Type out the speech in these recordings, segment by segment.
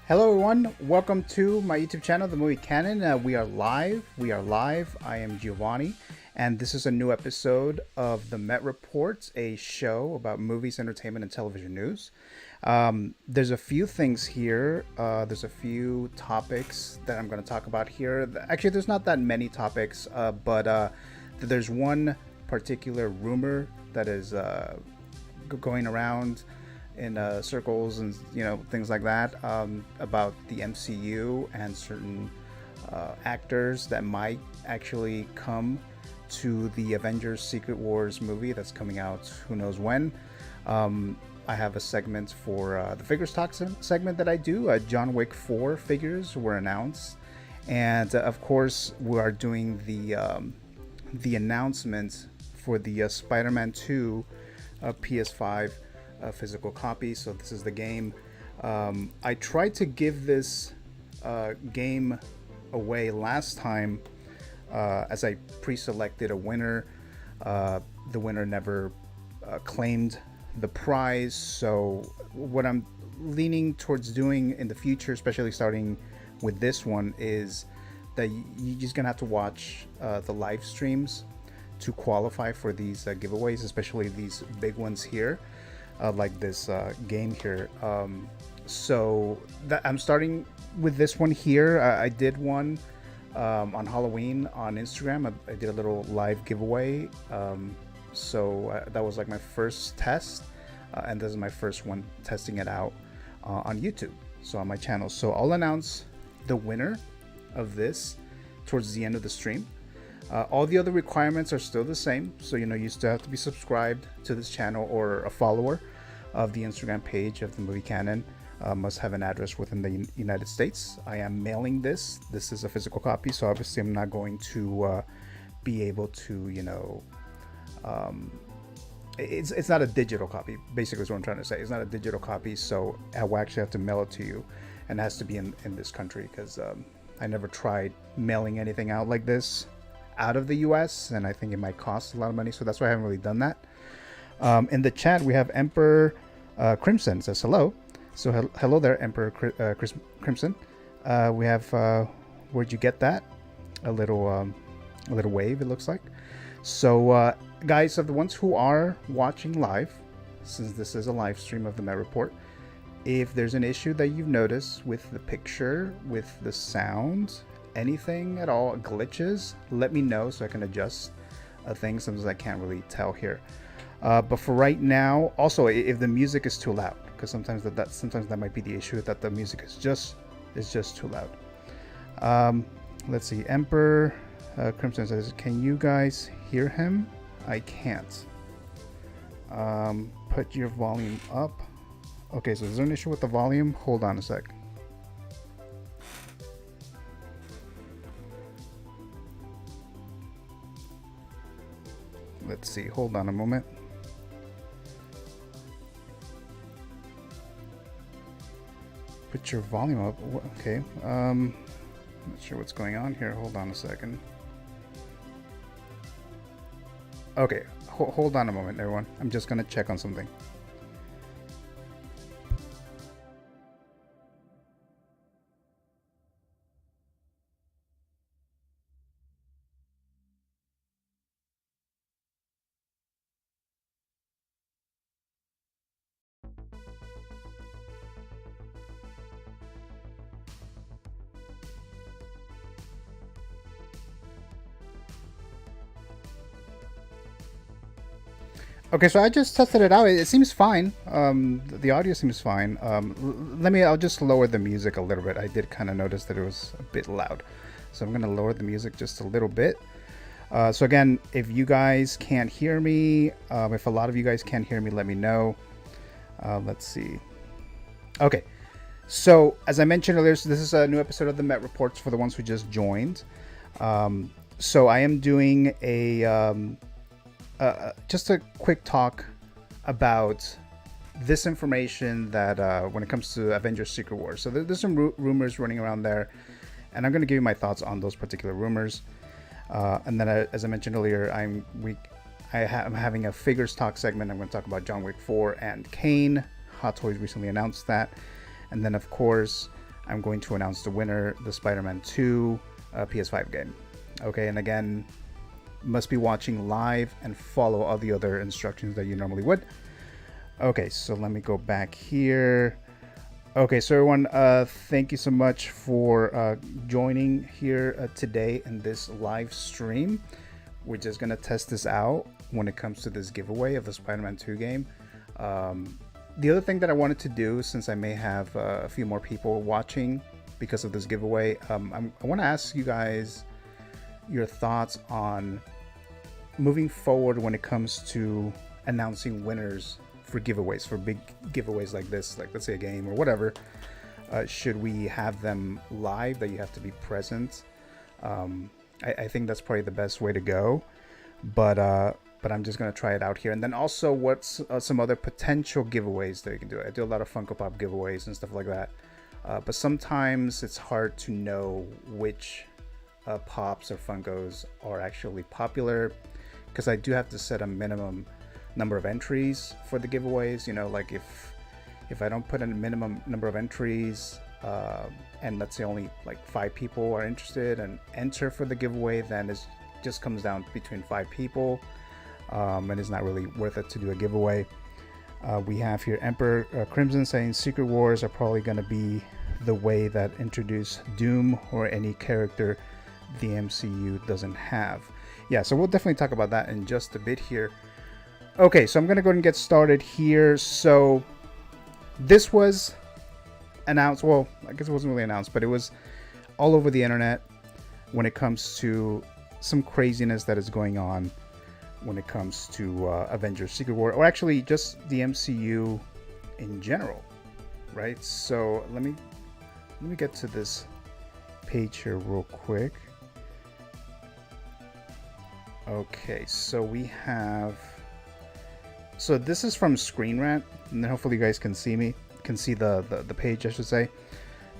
Hello everyone, welcome to my YouTube channel, The Movie Canon. We are live. I am Giovanni, and this is a new episode of the Met Report, a show about movies, entertainment, and television news. There's a few things here. There's a few topics that I'm going to talk about here. Actually, there's not that many topics, but there's one particular rumor that is going around in circles and things like that about the MCU and certain actors that might actually come to the Avengers Secret Wars movie that's coming out who knows when. I have a segment for the Figures Talk segment that I do. John Wick 4 figures were announced, and of course we are doing the announcement for the Spider-Man 2 PS5 physical copy. So this is the game. I tried to give this game away last time as I pre-selected a winner. The winner never claimed the prize, so what I'm leaning towards doing in the future, especially starting with this one, is that you're just gonna have to watch the live streams to qualify for these giveaways, especially these big ones here. Like this game here. So I'm starting with this one here. I did one on Halloween on Instagram. I did a little live giveaway. So that was like my first test, and this is my first one testing it out on YouTube, so on my channel. So I'll announce the winner of this towards the end of the stream. All the other requirements are still the same, so you still have to be subscribed to this channel or a follower of the Instagram page of the Movie Canon. Must have an address within the United States. I am mailing this. This is a physical copy, so obviously I'm not going to be able to, it's not a digital copy. Basically, is what I'm trying to say. It's not a digital copy, so I will actually have to mail it to you, and it has to be in this country because I never tried mailing anything out like this out of the US, and I think it might cost a lot of money, so that's why I haven't really done that. In the chat we have Emperor Crimson says hello, so hello there, Emperor Crimson. We have where'd you get that? A little wave, it looks like. So guys, of the ones who are watching live, since this is a live stream of the Met Report, if there's an issue that you've noticed with the picture, with the sound, anything at all, glitches, let me know so I can adjust things. Sometimes I can't really tell here, but for right now, also if the music is too loud, because sometimes that might be the issue, that the music is just too loud. Let's see. Emperor Crimson says, can you guys hear him? I can't. Put your volume up. Okay, so is there an issue with the volume? Hold on a sec. Let's see, hold on a moment. Put your volume up. Okay, not sure what's going on here. Hold on a second. Okay, hold on a moment, everyone. I'm just gonna check on something. Okay, so I just tested it out. It seems fine. The audio seems fine. I'll just lower the music a little bit. I did kind of notice that it was a bit loud, so I'm gonna lower the music just a little bit. So again, if you guys can't hear me, if a lot of you guys can't hear me, let me know. Let's see. Okay, so as I mentioned earlier, so this is a new episode of the Met Reports for the ones who just joined. So I am doing just a quick talk about this information that when it comes to Avengers Secret Wars. So there's some rumors running around there, and I'm going to give you my thoughts on those particular rumors. And then, as I mentioned earlier, I'm having a Figures Talk segment. I'm going to talk about John Wick 4 and Caine. Hot Toys recently announced that. And then, of course, I'm going to announce the winner, the Spider-Man 2 PS5 game. Okay, and again, must be watching live and follow all the other instructions that you normally would. Okay, so let me go back here. Okay, so everyone, thank you so much for joining here today in this live stream. We're just gonna test this out when it comes to this giveaway of the Spider-Man 2 game. The other thing that I wanted to do, since I may have a few more people watching because of this giveaway, I want to ask you guys your thoughts on moving forward when it comes to announcing winners for giveaways, for big giveaways like this, like let's say a game or whatever. Should we have them live, that you have to be present? I think that's probably the best way to go, but I'm just gonna try it out here. And then also, what's some other potential giveaways that you can do? I do a lot of Funko Pop giveaways and stuff like that, but sometimes it's hard to know which pops or Funkos are actually popular, because I do have to set a minimum number of entries for the giveaways. You know, like if I don't put in a minimum number of entries, and let's say only like 5 people are interested and enter for the giveaway, then it just comes down between 5 people, and it's not really worth it to do a giveaway. We have here Emperor Crimson saying Secret Wars are probably going to be the way that introduce Doom or any character the MCU doesn't have. Yeah, so we'll definitely talk about that in just a bit here. Okay, so I'm going to go ahead and get started here. So this was announced, well, I guess it wasn't really announced, but it was all over the internet when it comes to some craziness that is going on when it comes to Avengers Secret War, or actually just the MCU in general, right? So let me get to this page here real quick. Okay, so we have, so this is from Screen Rant, and then hopefully you guys can see the page, I should say,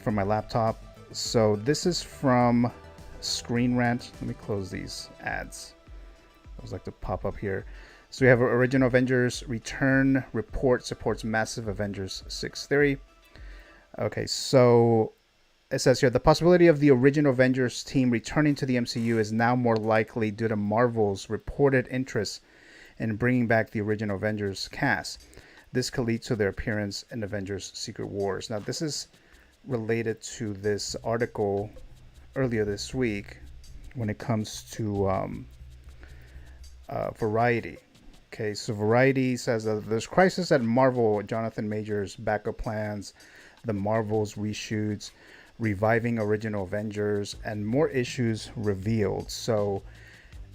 from my laptop. So this is from Screen Rant. Let me close these ads. I always like to pop up here. So we have Original Avengers Return Report supports massive Avengers 6 theory. Okay, so it says here, the possibility of the original Avengers team returning to the MCU is now more likely due to Marvel's reported interest in bringing back the original Avengers cast. This could lead to their appearance in Avengers Secret Wars. Now, this is related to this article earlier this week when it comes to Variety. Okay, so Variety says that there's crisis at Marvel, Jonathan Majors' backup plans, the Marvel's reshoots, reviving original Avengers, and more issues revealed. So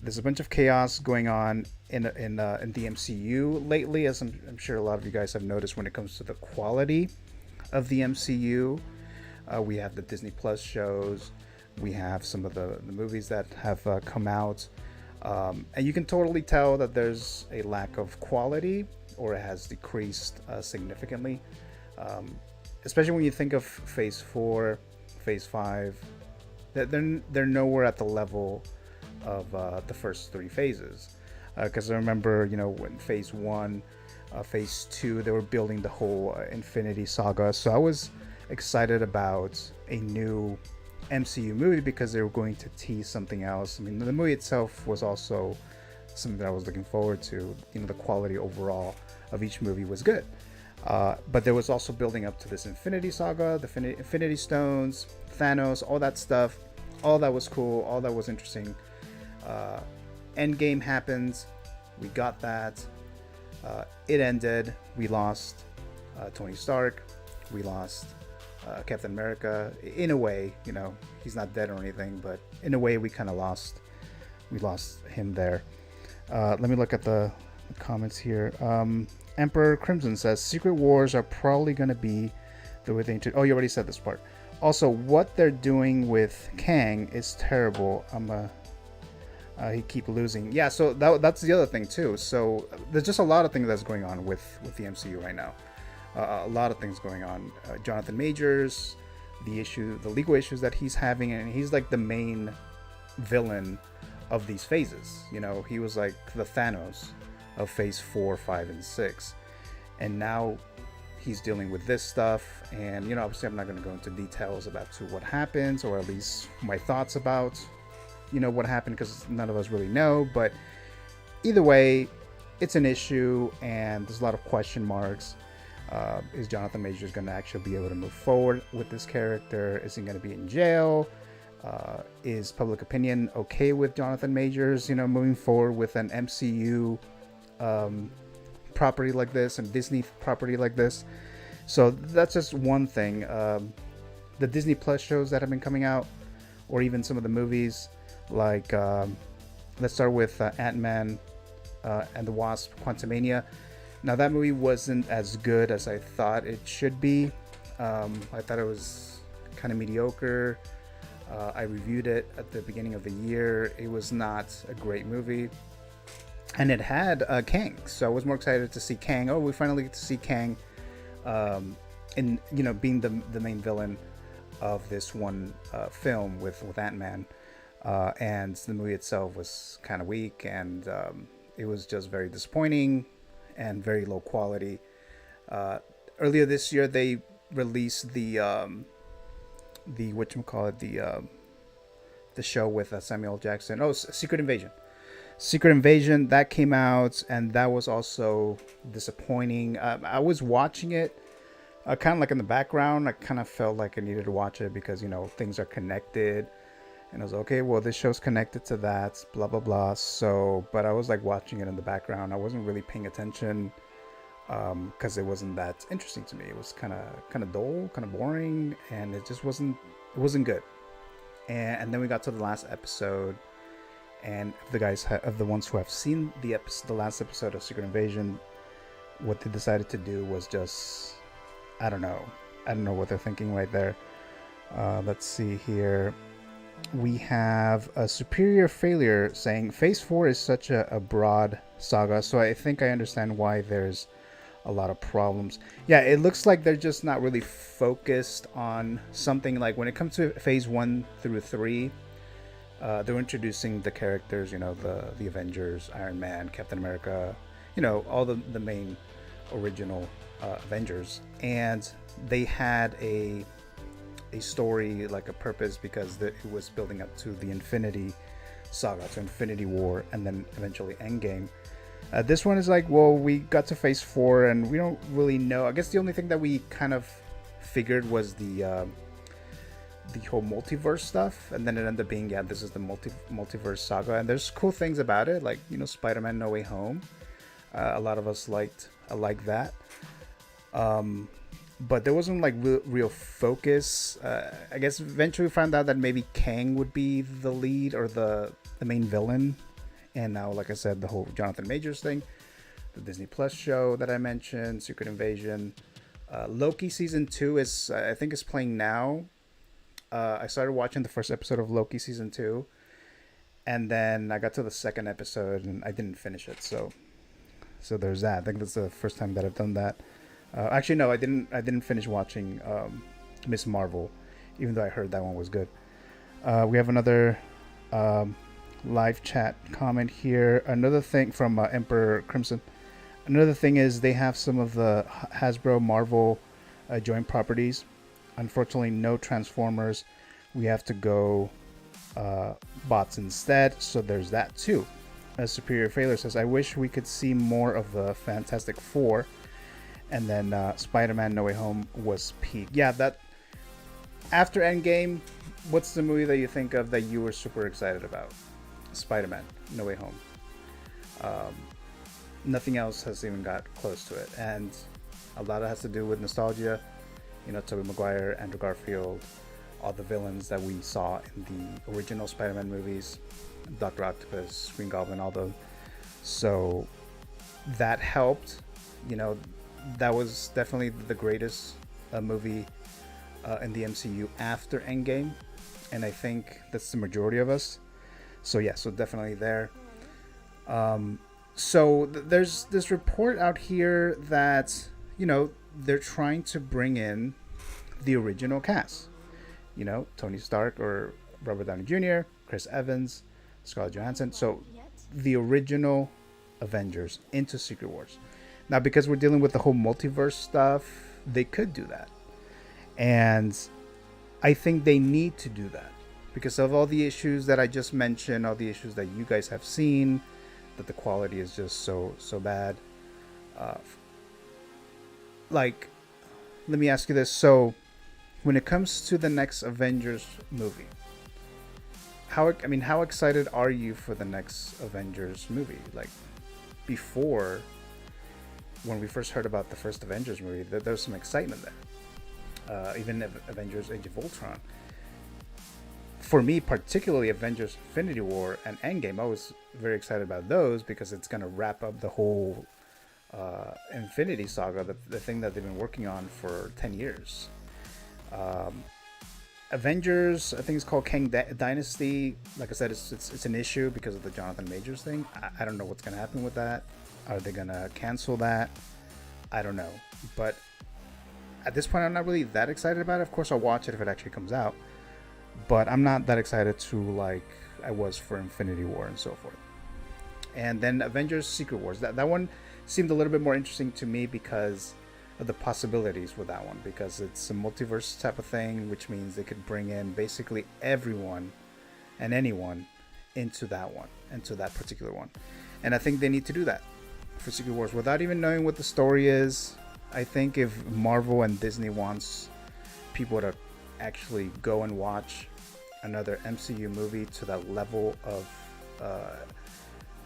there's a bunch of chaos going on in the MCU lately, as I'm sure a lot of you guys have noticed when it comes to the quality of the MCU. We have the Disney Plus shows, we have some of the movies that have come out, and you can totally tell that there's a lack of quality, or it has decreased significantly, especially when you think of Phase 4, Phase 5. They're nowhere at the level of the first 3 phases, because I remember, you know, when Phase 1, Phase 2, they were building the whole Infinity Saga, so I was excited about a new MCU movie because they were going to tease something else. I mean, the movie itself was also something that I was looking forward to. You know, the quality overall of each movie was good, but there was also building up to this Infinity Saga, the Infinity Stones, Thanos, all that stuff. All that was cool, all that was interesting. Endgame happens, we got that, it ended, we lost Tony Stark, we lost Captain America. In a way, you know, he's not dead or anything, but in a way we kind of lost him there. Let me look at the comments here. Emperor Crimson says Secret Wars are probably going to be the way they oh, you already said this part. Also, what they're doing with Caine is terrible. He keep losing. Yeah, so that's the other thing too. So there's just a lot of things that's going on with the MCU right now. A lot of things going on. Jonathan Majors, the legal issues that he's having, and he's like the main villain of these phases. You know, he was like the Thanos of Phase 4, 5, and 6, and now he's dealing with this stuff, and obviously I'm not going to go into details about to what happens, or at least my thoughts about what happened, because none of us really know. But either way, it's an issue, and there's a lot of question marks. Is Jonathan Majors going to actually be able to move forward with this character? Is he going to be in jail? Is public opinion okay with Jonathan Majors moving forward with an MCU property like this, and Disney property like this? So that's just one thing. The Disney Plus shows that have been coming out, or even some of the movies, like let's start with Ant-Man and the Wasp: Quantumania. Now, that movie wasn't as good as I thought it should be. I thought it was kind of mediocre. I reviewed it at the beginning of the year. It was not a great movie. And it had Caine, so I was more excited to see Caine. Oh, we finally get to see Caine in being the main villain of this one film with Ant-Man. And the movie itself was kind of weak, and it was just very disappointing and very low quality. Earlier this year, they released the show with Samuel Jackson. Oh, Secret Invasion, that came out, and that was also disappointing. I was watching it kind of like in the background. I kind of felt like I needed to watch it because things are connected. And I was okay, well, this show's connected to that, blah, blah, blah. So, but I was like watching it in the background. I wasn't really paying attention because it wasn't that interesting to me. It was kind of dull, kind of boring, and it just wasn't good. And then we got to the last episode, and of the ones who have seen the last episode of Secret Invasion, what they decided to do was just, I don't know what they're thinking right there. Let's see here. We have a Superior Failure saying Phase 4 is such a broad saga, so I think I understand why there's a lot of problems. Yeah, it looks like they're just not really focused on something. Like when it comes to Phase 1 through 3, they're introducing the characters, the Avengers, Iron Man, Captain America, all the main original Avengers, and they had a story, like a purpose, because it was building up to the Infinity Saga, to Infinity War, and then eventually Endgame. This one is like, well, we got to Phase 4 and we don't really know. I guess the only thing that we kind of figured was the whole multiverse stuff, and then it ended up being, this is the multiverse saga, and there's cool things about it, like Spider-Man No Way Home. A lot of us liked that. But there wasn't like real focus. I guess eventually we found out that maybe Caine would be the lead or the main villain. And now, like I said, the whole Jonathan Majors thing, the Disney Plus show that I mentioned, Secret Invasion, Loki season 2 is playing now. I started watching the first episode of Loki season 2, and then I got to the second episode and I didn't finish it. So there's that. I think that's the first time that I've done that. Actually, no, I didn't finish watching Miss Marvel, even though I heard that one was good. We have another live chat comment here. Another thing from Emperor Crimson. Another thing is they have some of the Hasbro Marvel joint properties. Unfortunately, no Transformers. We have to go bots instead. So there's that too. As Superior Failure says, I wish we could see more of the Fantastic Four. And then Spider-Man No Way Home was peak. Yeah, that after Endgame, what's the movie that you think of that you were super excited about? Spider-Man No Way Home. Nothing else has even got close to it, and a lot of it has to do with nostalgia. Tobey Maguire, Andrew Garfield, all the villains that we saw in the original Spider-Man movies, Dr. Octopus, Green Goblin, all those. So that helped. That was definitely the greatest movie in the MCU after Endgame, and I think that's the majority of us. So yeah, so definitely there. So there's this report out here that they're trying to bring in the original cast. Tony Stark or Robert Downey Jr., Chris Evans, Scarlett Johansson. So the original Avengers into Secret Wars. Now, because we're dealing with the whole multiverse stuff, they could do that. And I think they need to do that because of all the issues that I just mentioned, all the issues that you guys have seen, that the quality is just so bad. Uh, like, let me ask you this. So, when it comes to the next Avengers movie, how excited are you for the next Avengers movie? Like, before, when we first heard about the first Avengers movie, there was some excitement there. Even Avengers Age of Ultron. For me, particularly Avengers Infinity War and Endgame, I was very excited about those because it's going to wrap up the whole Infinity Saga, the thing that they've been working on for 10 years. Avengers, I think it's called Kang Dynasty. Like I said, it's an issue because of the Jonathan Majors thing. I don't know what's going to happen with that. Are they going to cancel that? I don't know. But at this point, I'm not really that excited about it. Of course, I'll watch it if it actually comes out. But I'm not that excited to like I was for Infinity War and so forth. And then Avengers Secret Wars. That one seemed a little bit more interesting to me because of the possibilities with that one. Because it's a multiverse type of thing, which means they could bring in basically everyone and anyone into that one, into that particular one. And I think they need to do that for Secret Wars without even knowing what the story is. I think if Marvel and Disney wants people to actually go and watch another MCU movie to that level of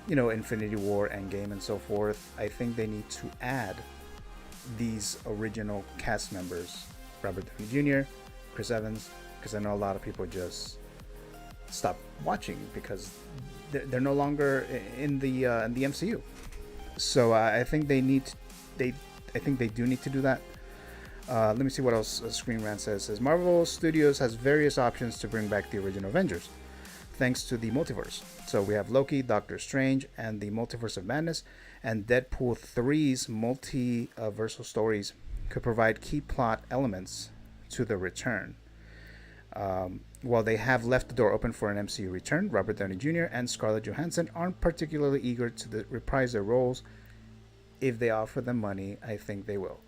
Infinity War, Endgame, and so forth, I think they need to add these original cast members, Robert Downey Jr., Chris Evans, because I know a lot of people just stop watching because they're no longer in the MCU. So I think they do need to do that. Let me see what else Screen Rant says. It says Marvel Studios has various options to bring back the original Avengers, thanks to the multiverse. So we have Loki, Doctor Strange, and the Multiverse of Madness, and Deadpool 3's multiversal stories could provide key plot elements to the return. While they have left the door open for an MCU return, Robert Downey Jr. and Scarlett Johansson aren't particularly eager to reprise their roles. If they offer them money, I think they will.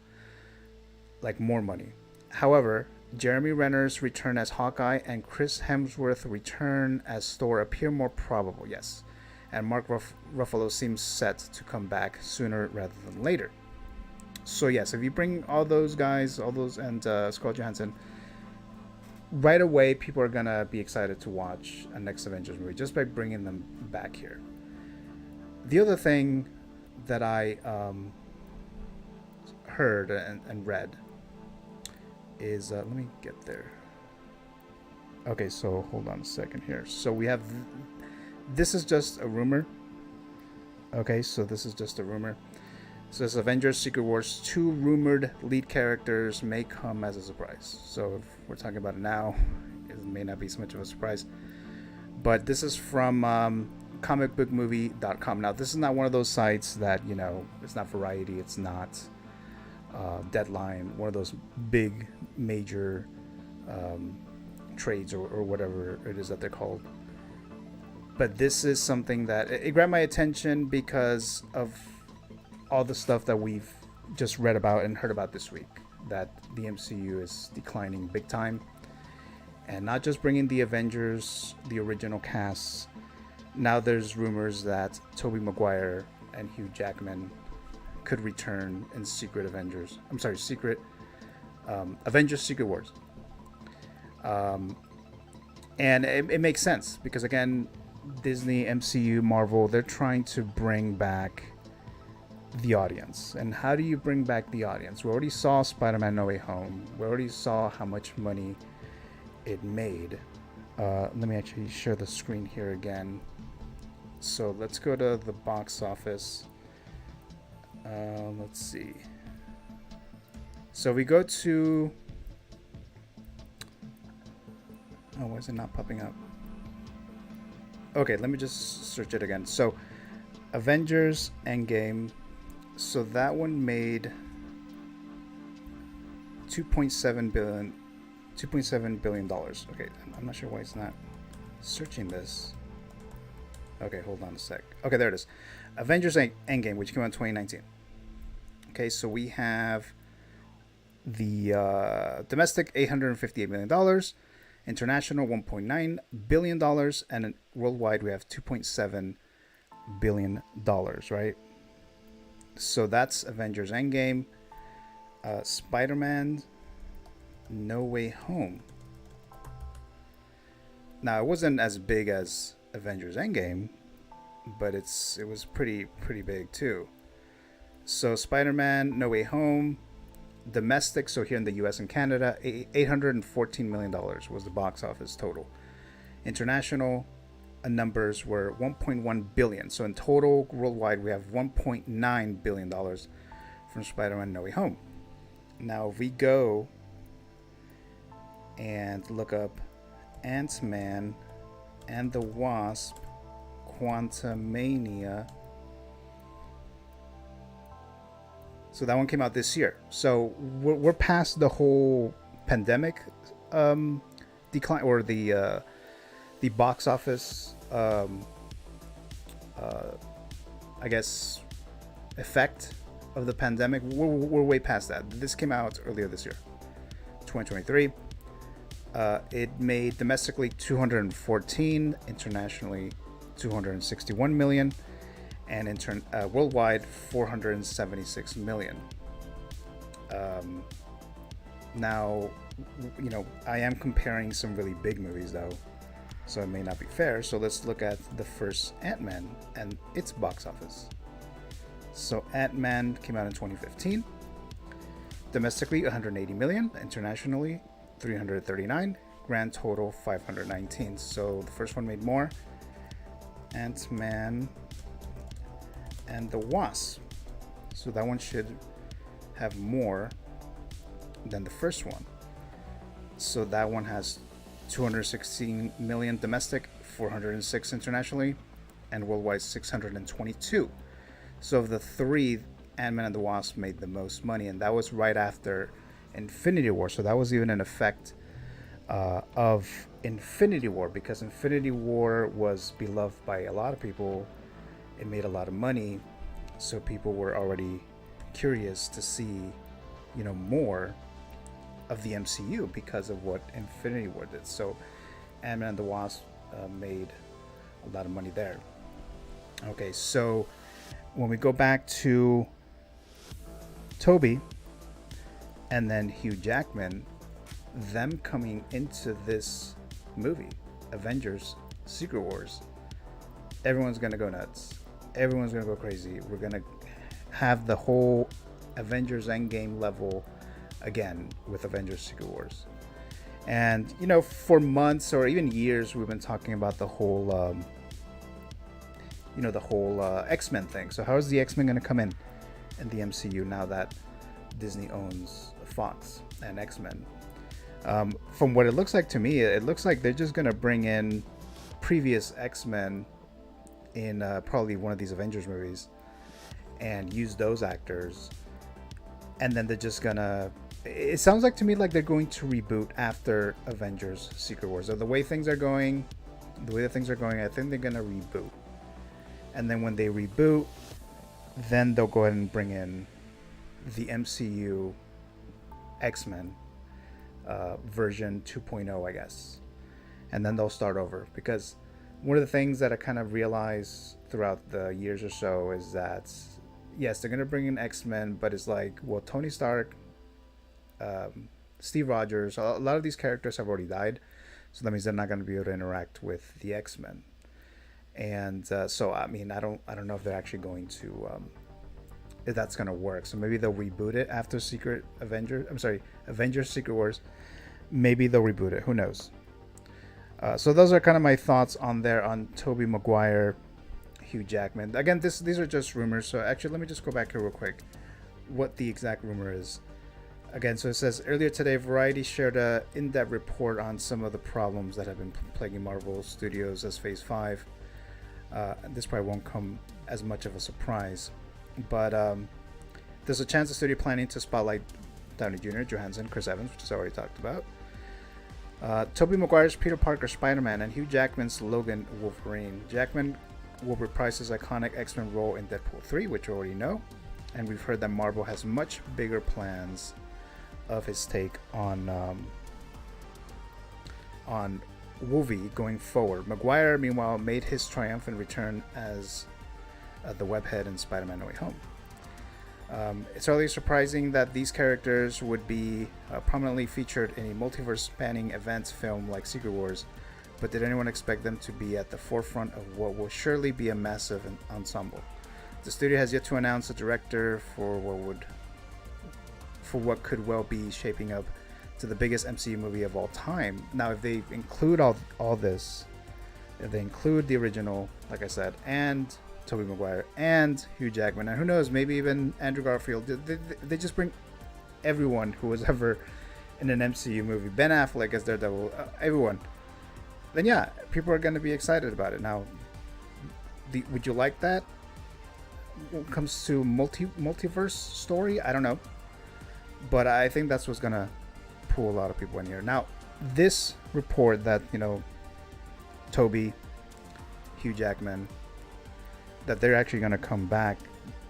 Like more money. However, Jeremy Renner's return as Hawkeye and Chris Hemsworth's return as Thor appear more probable, yes. And Mark Ruffalo seems set to come back sooner rather than later. So yes, if you bring all those guys, and Scarlett Johansson, right away people are gonna be excited to watch a next Avengers movie just by bringing them back here. The other thing that I heard and read is let me get there. Okay, so hold on a second here. So we have this is just a rumor. Okay, so this is just a rumor. So this Avengers Secret Wars 2 rumored lead characters may come as a surprise. So if we're talking about it now, it may not be so much of a surprise. But this is from comicbookmovie.com. Now, this is not one of those sites that, it's not Variety, it's not Deadline, one of those big major trades or whatever it is that they're called. But this is something that it grabbed my attention because of all the stuff that we've just read about and heard about this week, that the MCU is declining big time, and not just bringing the Avengers, the original cast. Now there's rumors that Tobey Maguire and Hugh Jackman could return in Avengers Secret Wars. And it makes sense because, again, Disney, MCU, Marvel, they're trying to bring back the audience. And how do you bring back the audience? We already saw Spider-Man No Way Home. We already saw how much money it made. Let me actually share the screen here again. So let's go to the box office. Let's see. So we go to... Oh, why is it not popping up? Okay, let me just search it again. So, Avengers Endgame. So that one made $2.7 billion. Okay, I'm not sure why it's not searching this. Okay, hold on a sec. Okay, there it is. Avengers Endgame, which came out in 2019. Okay, so we have The domestic $858 million, international $1.9 billion, and worldwide we have $2.7 billion, right? So that's Avengers Endgame. Spider-Man No Way Home. Now it wasn't as big as Avengers Endgame, but it was pretty big too. So Spider-Man No Way Home, domestic, so here in the US and Canada, $814 million was the box office total. International numbers were $1.1 billion. So in total, worldwide, we have $1.9 billion from Spider-Man No Way Home. Now, if we go and look up Ant-Man and the Wasp Quantumania. So that one came out this year. So we're past the whole pandemic decline, or the box office, I guess, effect of the pandemic. We're way past that. This came out earlier this year, 2023. It made domestically 214, internationally 261 million, and worldwide 476 million. Now, I am comparing some really big movies though, so it may not be fair. So let's look at the first Ant-Man and its box office. So Ant-Man came out in 2015. Domestically 180 million, internationally 339, grand total 519. So the first one made more. Ant-Man and the Wasp. So that one should have more than the first one. So that one has 216 million domestic, 406 internationally, and worldwide 622. So of the three, Ant-Man and the Wasp made the most money, and that was right after Infinity War. So that was even an effect of Infinity War, because Infinity War was beloved by a lot of people. It made a lot of money, so people were already curious to see, more of the MCU because of what Infinity War did. So Ant-Man and the Wasp made a lot of money there. Okay, so when we go back to Tobey and then Hugh Jackman, them coming into this movie, Avengers Secret Wars, everyone's gonna go nuts. Everyone's gonna go crazy. We're gonna have the whole Avengers Endgame level again with Avengers Secret Wars. And for months or even years, we've been talking about the whole X-Men thing. So how is the X-Men going to come in the MCU now that Disney owns Fox and X-Men? From what it looks like to me, it looks like they're just going to bring in previous X-Men in probably one of these Avengers movies and use those actors. And then they're just going to... It sounds like to me like they're going to reboot after Avengers Secret Wars. So the way things are going, I think they're going to reboot. And then when they reboot, then they'll go ahead and bring in the MCU X-Men version 2.0, I guess. And then they'll start over. Because one of the things that I kind of realized throughout the years or so is that, yes, they're going to bring in X-Men, but it's like, well, Tony Stark, Steve Rogers, a lot of these characters have already died. So that means they're not going to be able to interact with the X-Men. And so I mean, I don't know if they're actually going to if that's going to work. So maybe they'll reboot it after Avengers Secret Wars. Maybe they'll reboot it, who knows. So those are kind of my thoughts on Tobey Maguire, Hugh Jackman. Again, these are just rumors, so actually let me just go back here real quick what the exact rumor is. Again, so it says, earlier today, Variety shared an in-depth report on some of the problems that have been plaguing Marvel Studios as Phase 5. This probably won't come as much of a surprise, but there's a chance the studio planning to spotlight Downey Jr., Johansson, Chris Evans, which is already talked about, Tobey Maguire's Peter Parker Spider-Man, and Hugh Jackman's Logan Wolverine. Jackman will reprise his iconic X-Men role in Deadpool 3, which we already know, and we've heard that Marvel has much bigger plans of his take on Wolvie going forward. Maguire, meanwhile, made his triumphant return as the webhead in Spider-Man: No Way Home. It's really surprising that these characters would be prominently featured in a multiverse-spanning events film like Secret Wars, but did anyone expect them to be at the forefront of what will surely be a massive ensemble? The studio has yet to announce a director for what could well be shaping up to the biggest MCU movie of all time. Now, if they include all this, if they include the original, like I said, and Tobey Maguire and Hugh Jackman, and who knows, maybe even Andrew Garfield, they just bring everyone who was ever in an MCU movie, Ben Affleck as Daredevil, everyone, then yeah, people are going to be excited about it. Now, would you like that when it comes to multiverse story? I don't know, but I think that's what's going to pull a lot of people in here. Now, this report that, Tobey, Hugh Jackman, that they're actually going to come back.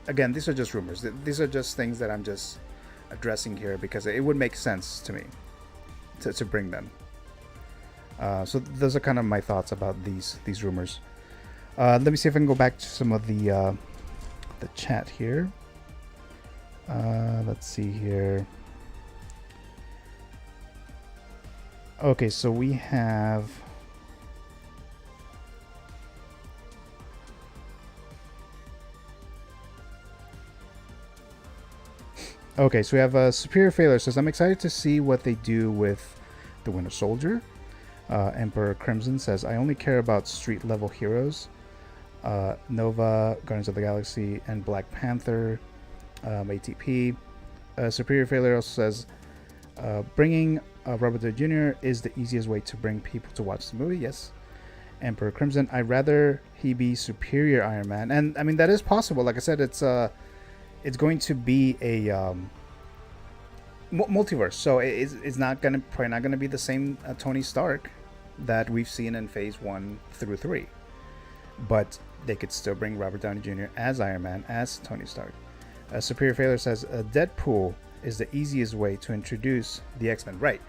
Again, these are just rumors. These are just things that I'm just addressing here because it would make sense to me to bring them. So those are kind of my thoughts about these rumors. Let me see if I can go back to some of the chat here. Let's see here. Okay, so we have... Okay, so we have Superior Failure says, I'm excited to see what they do with the Winter Soldier. Emperor Crimson says, I only care about street level heroes. Nova, Guardians of the Galaxy, and Black Panther. ATP. Superior Failure also says, bringing Robert Downey Jr. is the easiest way to bring people to watch the movie. Yes. Emperor Crimson, I'd rather he be Superior Iron Man. And I mean, that is possible. Like I said, it's going to be a multiverse, so it's probably not gonna be the same Tony Stark that we've seen in Phase 1 through 3, but they could still bring Robert Downey Jr. as Iron Man, as Tony Stark. Superior Failure says Deadpool is the easiest way to introduce the X-Men, right?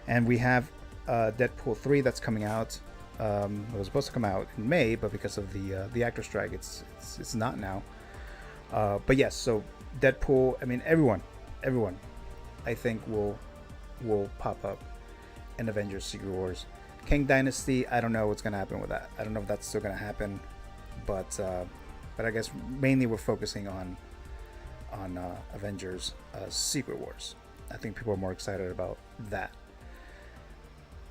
And we have Deadpool 3 that's coming out. It was supposed to come out in May, but because of the actor strike, it's not now. But yes, so Deadpool, I mean, everyone, I think will pop up in Avengers Secret Wars. Kang Dynasty, I don't know what's going to happen with that. I don't know if that's still going to happen, but I guess mainly we're focusing on Avengers Secret Wars. I think people are more excited about that.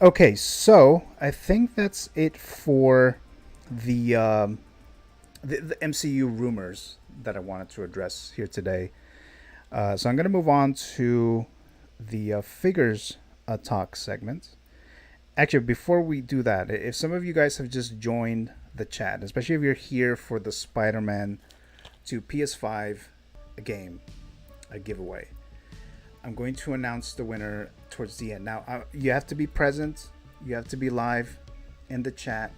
Okay, so I think that's it for the MCU rumors that I wanted to address here today. So I'm going to move on to the figures talk segment. Actually, before we do that, if some of you guys have just joined the chat, especially if you're here for the Spider-Man 2 PS5 a giveaway, I'm going to announce the winner towards the end. Now, you have to be present. You have to be live in the chat.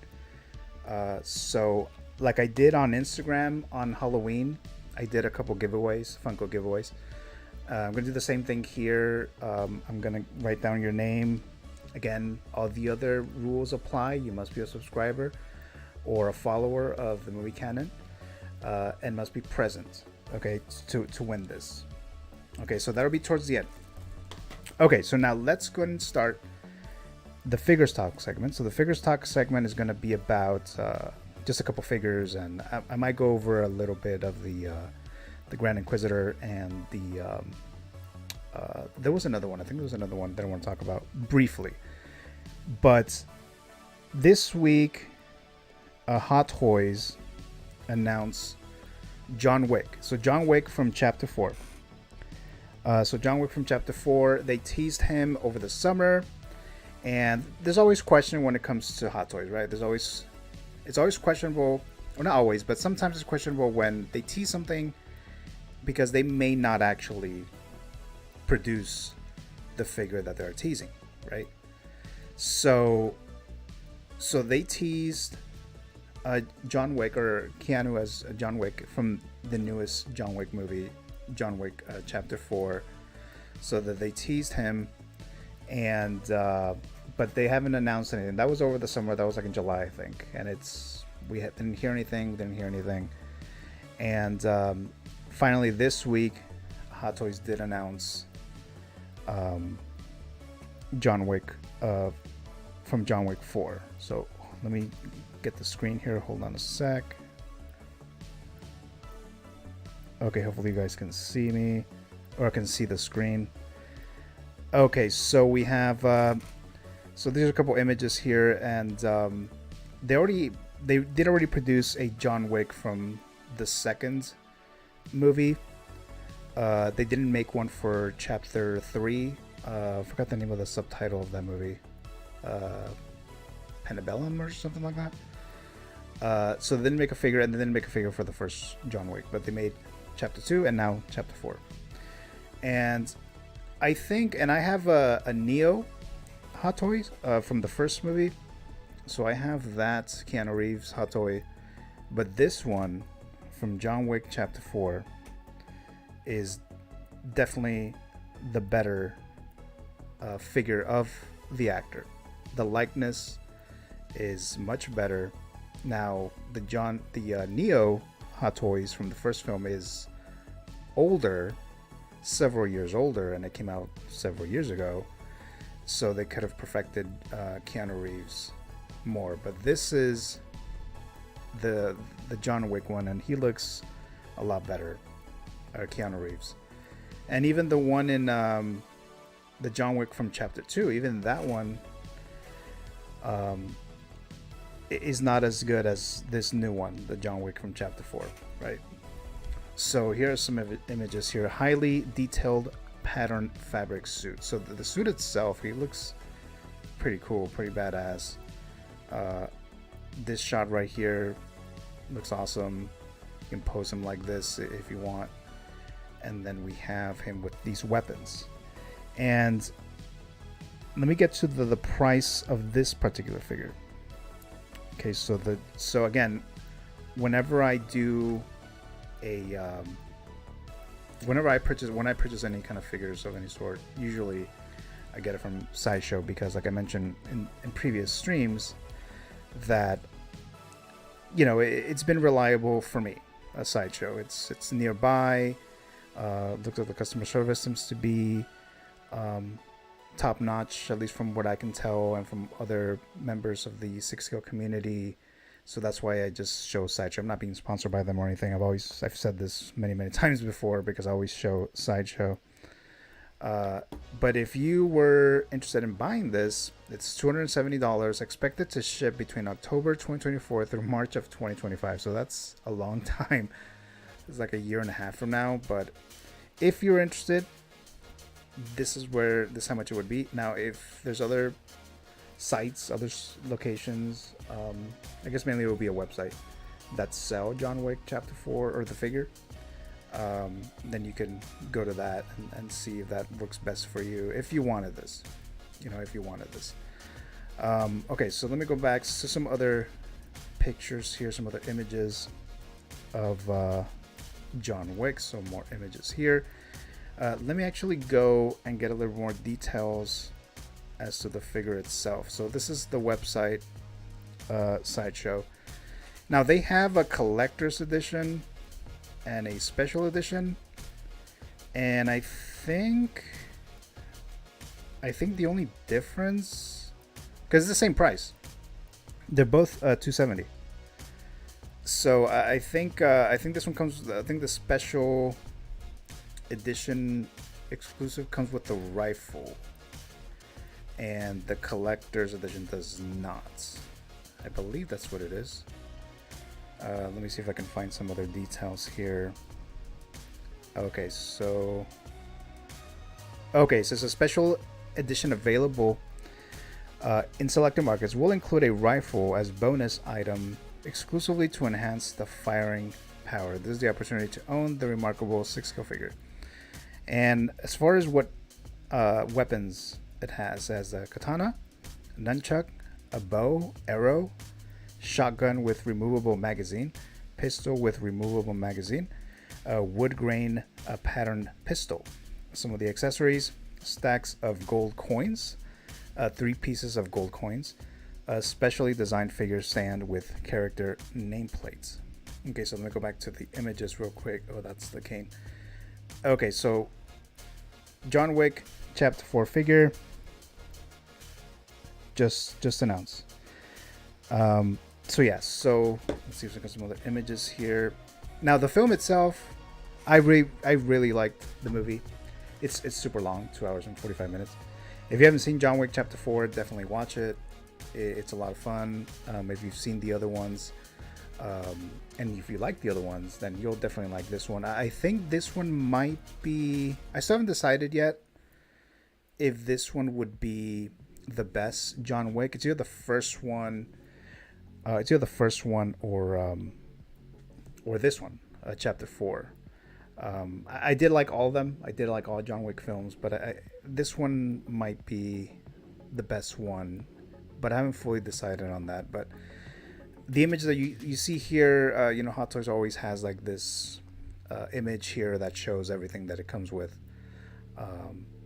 So like I did on Instagram on Halloween, I did a couple giveaways, Funko giveaways. I'm going to do the same thing here. I'm going to write down your name. Again, all the other rules apply. You must be a subscriber or a follower of the Movie Canon and must be present, okay, to win this. Okay, so that'll be towards the end. Okay, so now let's go ahead and start the Figures Talk segment. So the Figures Talk segment is going to be about just a couple figures, and I might go over a little bit of the Grand Inquisitor and there was another one. I think there was another one that I want to talk about briefly. But this week, Hot Toys announced John Wick. So John Wick from Chapter 4. John Wick from Chapter 4, they teased him over the summer. And there's always question when it comes to Hot Toys, right? It's always questionable, or not always, but sometimes it's questionable when they tease something because they may not actually produce the figure that they're teasing, right? So they teased John Wick, or Keanu as John Wick from the newest John Wick movie, John Wick Chapter 4, so that they teased him, and but they haven't announced anything. That was over the summer. That was like in July, I think, and didn't hear anything, and finally this week, Hot Toys did announce John Wick from John Wick 4. So let me get the screen here. Hold on a sec. Okay, hopefully you guys can see me, or can see the screen. Okay, so we have so there's a couple images here, and they did already produce a John Wick from the second movie. They didn't make one for Chapter 3. I forgot the name of the subtitle of that movie. Pentabellum or something like that. So they didn't make a figure, and they didn't make a figure for the first John Wick, but they made Chapter 2 and now Chapter 4. And I think, and I have a Neo Hot Toys from the first movie. So I have that Keanu Reeves Hot Toy. But this one from John Wick Chapter 4 is definitely the better figure of the actor. The likeness is much better. Now the Neo Hot Toys from the first film is older, several years older, and it came out several years ago, so they could have perfected Keanu Reeves more. But this is the John Wick one, and he looks a lot better, Keanu Reeves. And even the one in the John Wick from Chapter 2, even that one is not as good as this new one, the John Wick from Chapter 4, right? So here are some images here. Highly detailed pattern fabric suit. So the suit itself, he looks pretty cool, pretty badass. This shot right here looks awesome. You can pose him like this if you want. And then we have him with these weapons. And let me get to the price of this particular figure. Okay, so again, whenever I purchase any kind of figures of any sort, usually I get it from Sideshow, because like I mentioned in previous streams, that it's been reliable for me. A Sideshow, it's nearby. Looks like the customer service seems to be top notch, at least from what I can tell, and from other members of the 6-scale community. So that's why I just show Sideshow. I'm not being sponsored by them or anything. I've said this many times before, because I always show Sideshow. But if you were interested in buying this, it's $270, expected to ship between October 2024 through March of 2025. So that's a long time. It's like a year and a half from now. But if you're interested, this is how much it would be. Now, if there's other sites, other locations, I guess mainly it will be a website that sell John Wick Chapter 4 or the figure, then you can go to that and see if that works best for you, if you wanted this. Okay, so let me go back to some other pictures here, some other images of John Wick. So more images here. Let me actually go and get a little more details as to the figure itself. So this is the website, Sideshow. Now they have a collector's edition and a special edition, and I think the only difference, because it's the same price, they're both $270. So I think this one comes. I think the special edition exclusive comes with the rifle, and the collector's edition does not. I believe that's what it is. Let me see if I can find some other details here. Okay, so it's a special edition available in selected markets. Will include a rifle as bonus item exclusively to enhance the firing power. This is the opportunity to own the remarkable 6-scale figure. And as far as what weapons it has a katana, a nunchuck, a bow, arrow, shotgun with removable magazine, pistol with removable magazine, a wood grain pattern pistol, some of the accessories: stacks of gold coins, 3 pieces of gold coins, a specially designed figure stand with character nameplates. Okay, so let me go back to the images real quick. Oh, that's the Caine. Okay, so John Wick Chapter 4 figure just announced. So yeah, so let's see if we can get some other images here. Now the film itself, I really liked the movie. It's super long, 2 hours and 45 minutes. If you haven't seen John Wick Chapter 4, definitely watch it. It's a lot of fun. If you've seen the other ones, and if you like the other ones, then you'll definitely like this one. I think this one might be, I still haven't decided yet if this one would be the best John Wick. It's either the first one, or this one, Chapter 4. I did like all of them. I did like all John Wick films, but this one might be the best one, but I haven't fully decided on that. But the image that you see here, Hot Toys always has like this image here that shows everything that it comes with.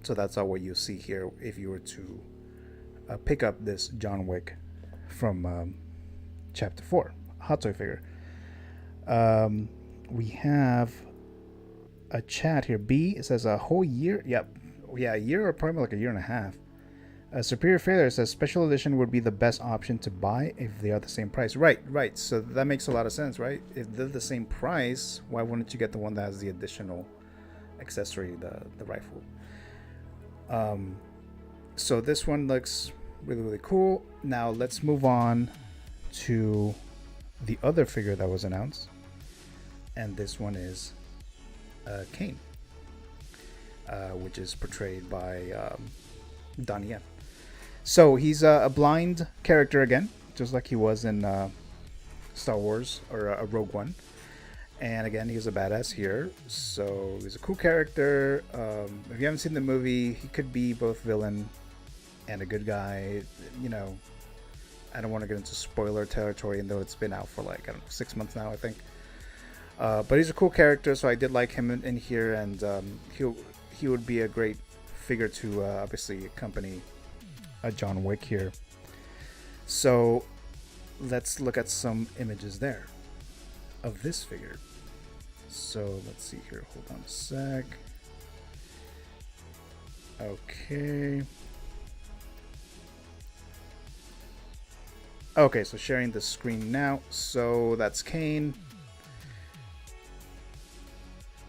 So that's all what you see here if you were to pick up this John Wick from Chapter 4 Hot Toy figure. We have a chat here. B, it says a whole year. Yep. Yeah, a year or probably like a year and a half. Superior Failure says special edition would be the best option to buy if they are the same price. Right. So that makes a lot of sense, right? If they're the same price, why wouldn't you get the one that has the additional accessory, the rifle? So this one looks really, really cool. Now let's move on to the other figure that was announced. And this one is Caine, which is portrayed by Donnie Yen. So he's a blind character again, just like he was in Star Wars or Rogue One. And again, he's a badass here. So he's a cool character. If you haven't seen the movie, he could be both villain and a good guy. I don't want to get into spoiler territory, though it's been out for 6 months now, I think. But he's a cool character, so I did like him in here, and he would be a great figure to obviously accompany John Wick here. So let's look at some images there of this figure. So let's see here. Hold on a sec. Okay. Okay, so sharing the screen now. So that's Caine.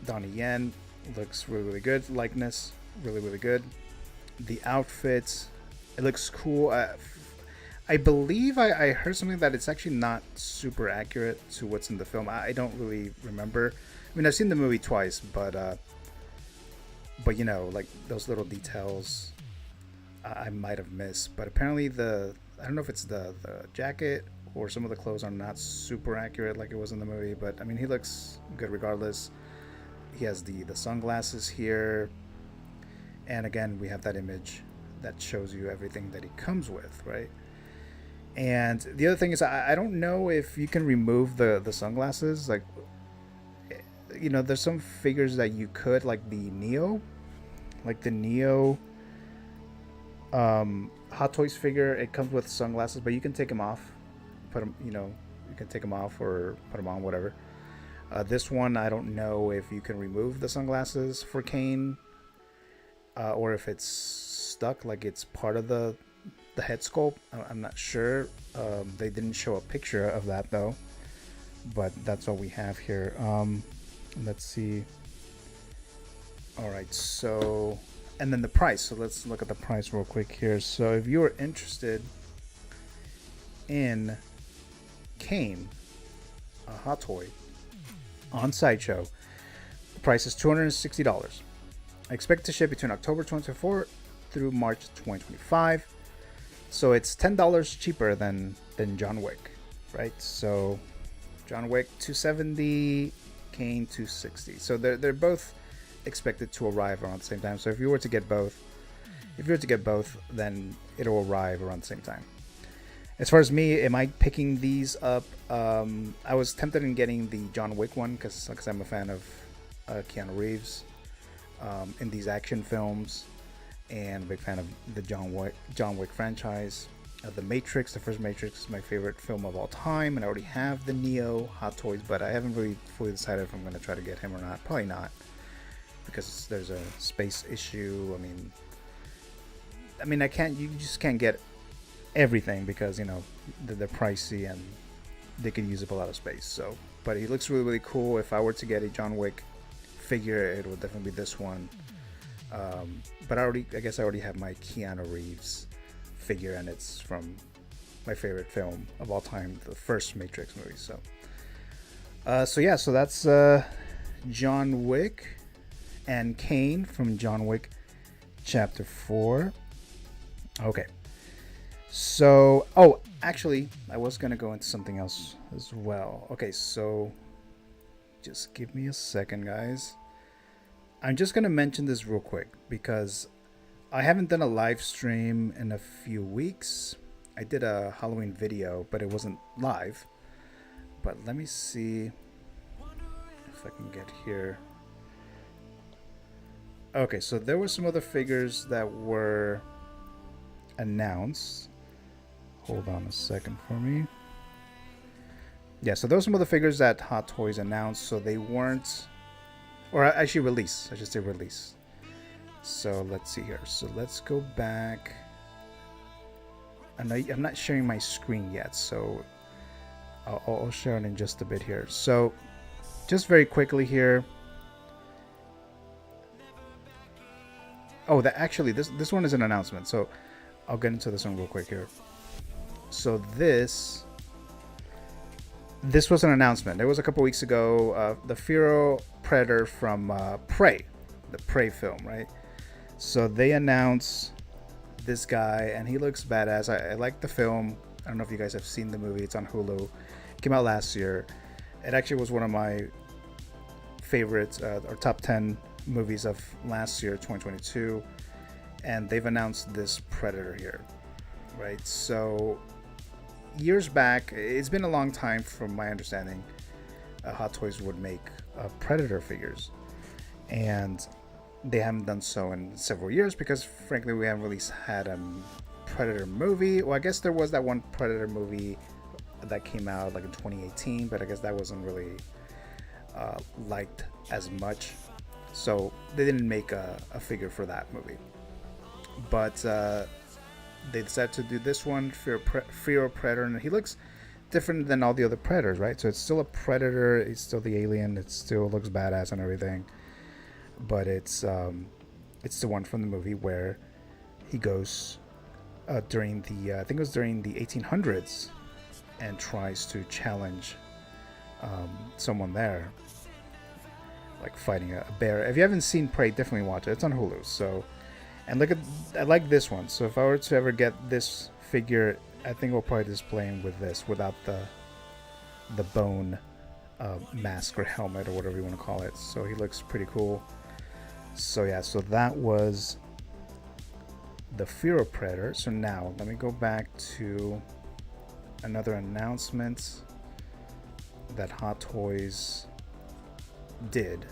Donnie Yen looks really, really good. Likeness, really, really good. The outfit, it looks cool. I believe I heard something that it's actually not super accurate to what's in the film. I don't really remember. I mean, I've seen the movie twice, but like those little details I might have missed. But apparently I don't know if it's the jacket or some of the clothes are not super accurate like it was in the movie. But I mean, he looks good regardless. He has the sunglasses here. And again, we have that image that shows you everything that he comes with, right? And the other thing is, I don't know if you can remove the sunglasses. Like, there's some figures that you could, like the Neo Hot Toys figure. It comes with sunglasses, but you can take them off, put them, you can take them off or put them on, whatever. This one, I don't know if you can remove the sunglasses for Caine, or if it's stuck, like it's part of the head sculpt. I'm not sure. They didn't show a picture of that though, but that's all we have here. Let's see. All right, so, and then the price. So let's look at the price real quick here. So if you are interested in Caine, a Hot Toy on Sideshow, the price is $260. I expect to ship between October 24 through March 2025. So it's $10 cheaper than John Wick, right? So John Wick $270, Caine $260. So they're both expected to arrive around the same time. So if you were to get both, then it'll arrive around the same time. As far as me, am I picking these up? I was tempted in getting the John Wick one because I'm a fan of Keanu Reeves. in these action films, and big fan of the John Wick franchise. The Matrix, the first Matrix, is my favorite film of all time, and I already have the Neo Hot Toys, but I haven't really fully decided if I'm going to try to get him or not. Probably not, because there's a space issue. I mean, you just can't get everything because they're pricey and they can use up a lot of space. So, but he looks really, really cool. If I were to get a John Wick figure, it would definitely be this one. But I guess I already have my Keanu Reeves figure, and it's from my favorite film of all time, the first Matrix movie. So that's John Wick and Caine from John Wick Chapter 4. Okay. So, actually, I was gonna go into something else as well. Okay, so just give me a second, guys. I'm just gonna mention this real quick because I haven't done a live stream in a few weeks. I did a Halloween video, but it wasn't live. But let me see if I can get here. Okay, so there were some other figures that were announced. Hold on a second for me. Yeah, so there were some other figures that Hot Toys announced, so they weren't, or actually released. I should say release. So let's see here. So let's go back. I'm not sharing my screen yet, so I'll share it in just a bit here. So just very quickly here. Oh, this one is an announcement. So I'll get into this one real quick here. So this was an announcement. It was a couple weeks ago. The Feral Predator from Prey, the Prey film, right? So they announced this guy, and he looks badass. I like the film. I don't know if you guys have seen the movie. It's on Hulu. It came out last year. It actually was one of my favorites, or top 10 movies of last year, 2022. And they've announced this Predator here, right? So years back, it's been a long time from my understanding, Hot Toys would make Predator figures. And they haven't done so in several years because, frankly, we haven't really had a Predator movie. Well, I guess there was that one Predator movie that came out like in 2018, but I guess that wasn't really liked as much. So they didn't make a figure for that movie. But they decided to do this one, Feral Predator, and he looks different than all the other Predators, right? So it's still a Predator, it's still the alien, it still looks badass and everything. But it's the one from the movie where he goes during the I think it was during the 1800s and tries to challenge someone there, like fighting a bear. If you haven't seen Prey, definitely watch it. It's on Hulu. So, and I like this one. So if I were to ever get this figure, I think we'll probably display him with this, without the bone mask or helmet or whatever you want to call it. So he looks pretty cool. So yeah, so that was the Feral Predator. So now let me go back to another announcement that Hot Toys did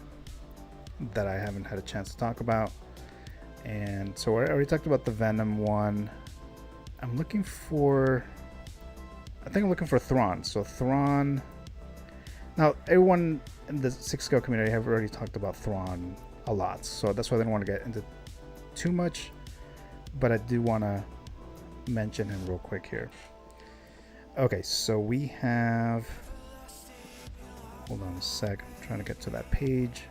that I haven't had a chance to talk about. And so I already talked about the Venom one. I think I'm looking for Thrawn. So Thrawn. Now everyone in the 6-scale community have already talked about Thrawn a lot, so that's why I didn't want to get into too much, but I do want to mention him real quick here. Okay, so we have, hold on a sec, I'm trying to get to that page.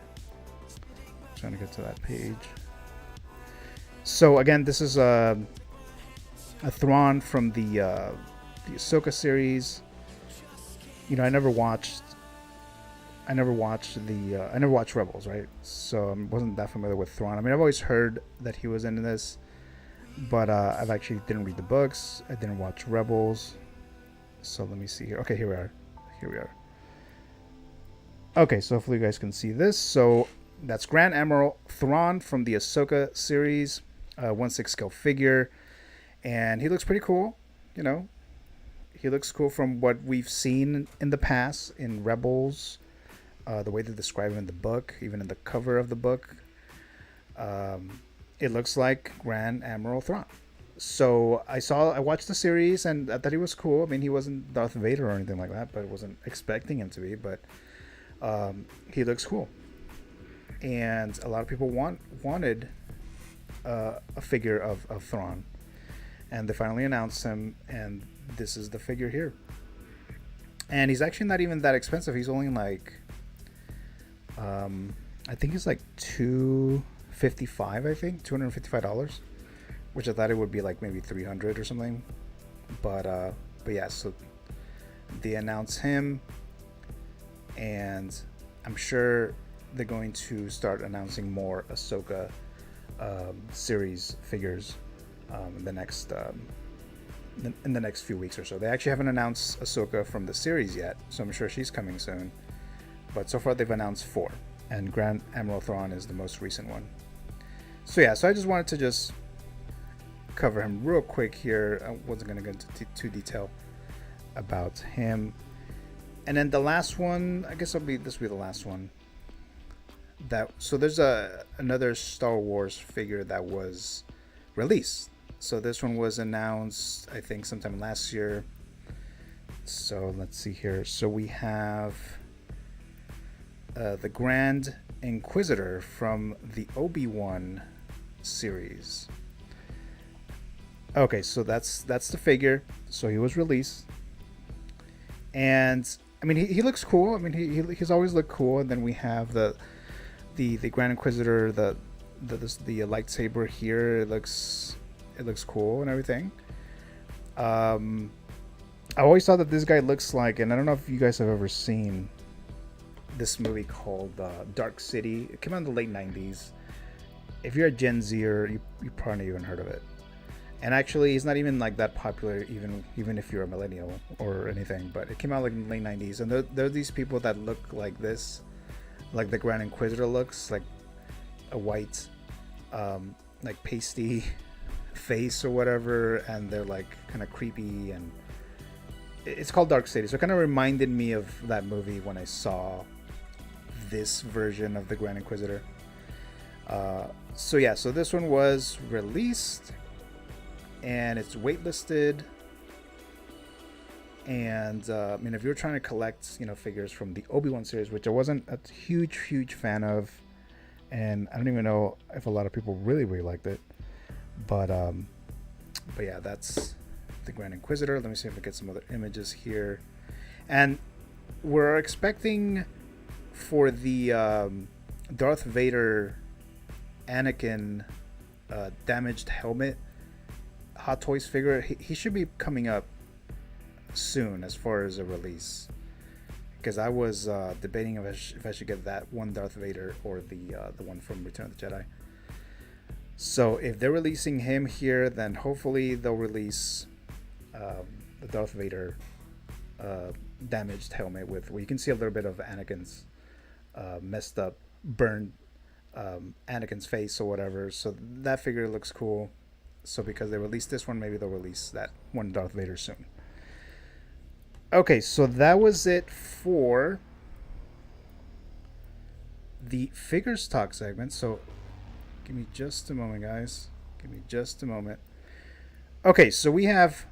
So again, this is a Thrawn from the Ahsoka series. I never watched Rebels, right? So I wasn't that familiar with Thrawn. I mean, I've always heard that he was in this, but I've actually didn't read the books. I didn't watch Rebels. So let me see here. Okay, here we are. Okay, so hopefully you guys can see this. So that's Grand Admiral Thrawn from the Ahsoka series, 1/6 scale figure, and he looks pretty cool. He looks cool from what we've seen in the past in Rebels. The way they describe him in the book, even in the cover of the book. It looks like Grand Admiral Thrawn. So I watched the series and I thought he was cool. I mean, he wasn't Darth Vader or anything like that, but I wasn't expecting him to be. But he looks cool, and a lot of people wanted a figure of Thrawn, and they finally announced him, and this is the figure here. And he's actually not even that expensive. He's only like, I think he's like $255. I think $255, which I thought it would be like maybe $300 or something. But yeah. So they announced him, and I'm sure they're going to start announcing more Ahsoka series figures in the next few weeks or so. They actually haven't announced Ahsoka from the series yet, so I'm sure she's coming soon. But so far they've announced 4, and Grand Admiral Thrawn is the most recent one. So yeah, so I just wanted to just cover him real quick here. I wasn't going to go into too detail about him. And then the last one, I guess this will be the last one. So there's another Star Wars figure that was released. So this one was announced, I think, sometime last year. So let's see here. So we have the Grand Inquisitor from the Obi-Wan series. Okay, so that's the figure. So he was released, and I mean he looks cool. I mean he's always looked cool. And then we have the Grand Inquisitor, the lightsaber here. It looks cool and everything. I always thought that this guy looks like, and I don't know if you guys have ever seen this movie called Dark City. It came out in the late 90s. If you're a Gen Zer, you probably even heard of it. And actually, it's not even like that popular, even if you're a millennial or anything. But it came out like in the late 90s, and there are these people that look like this, like the Grand Inquisitor looks, like a white, like pasty face or whatever, and they're like kind of creepy, and it's called Dark City. So it kind of reminded me of that movie when I saw this version of the Grand Inquisitor. So yeah, so this one was released, and it's waitlisted. And I mean, if you're trying to collect, figures from the Obi-Wan series, which I wasn't a huge fan of, and I don't even know if a lot of people really liked it, but yeah, that's the Grand Inquisitor. Let me see if I get some other images here. And we're expecting for the Darth Vader Anakin damaged helmet Hot Toys figure. He should be coming up soon as far as a release, because I was debating if I should get that one Darth Vader or the one from Return of the Jedi. So if they're releasing him here, then hopefully they'll release the Darth Vader damaged helmet where you can see a little bit of Anakin's messed up, burned Anakin's face or whatever. So that figure looks cool. So because they released this one, maybe they'll release that one Darth Vader soon. Okay, so that was it for the Figures Talk segment. So give me just a moment, guys. Give me just a moment. Okay, so we have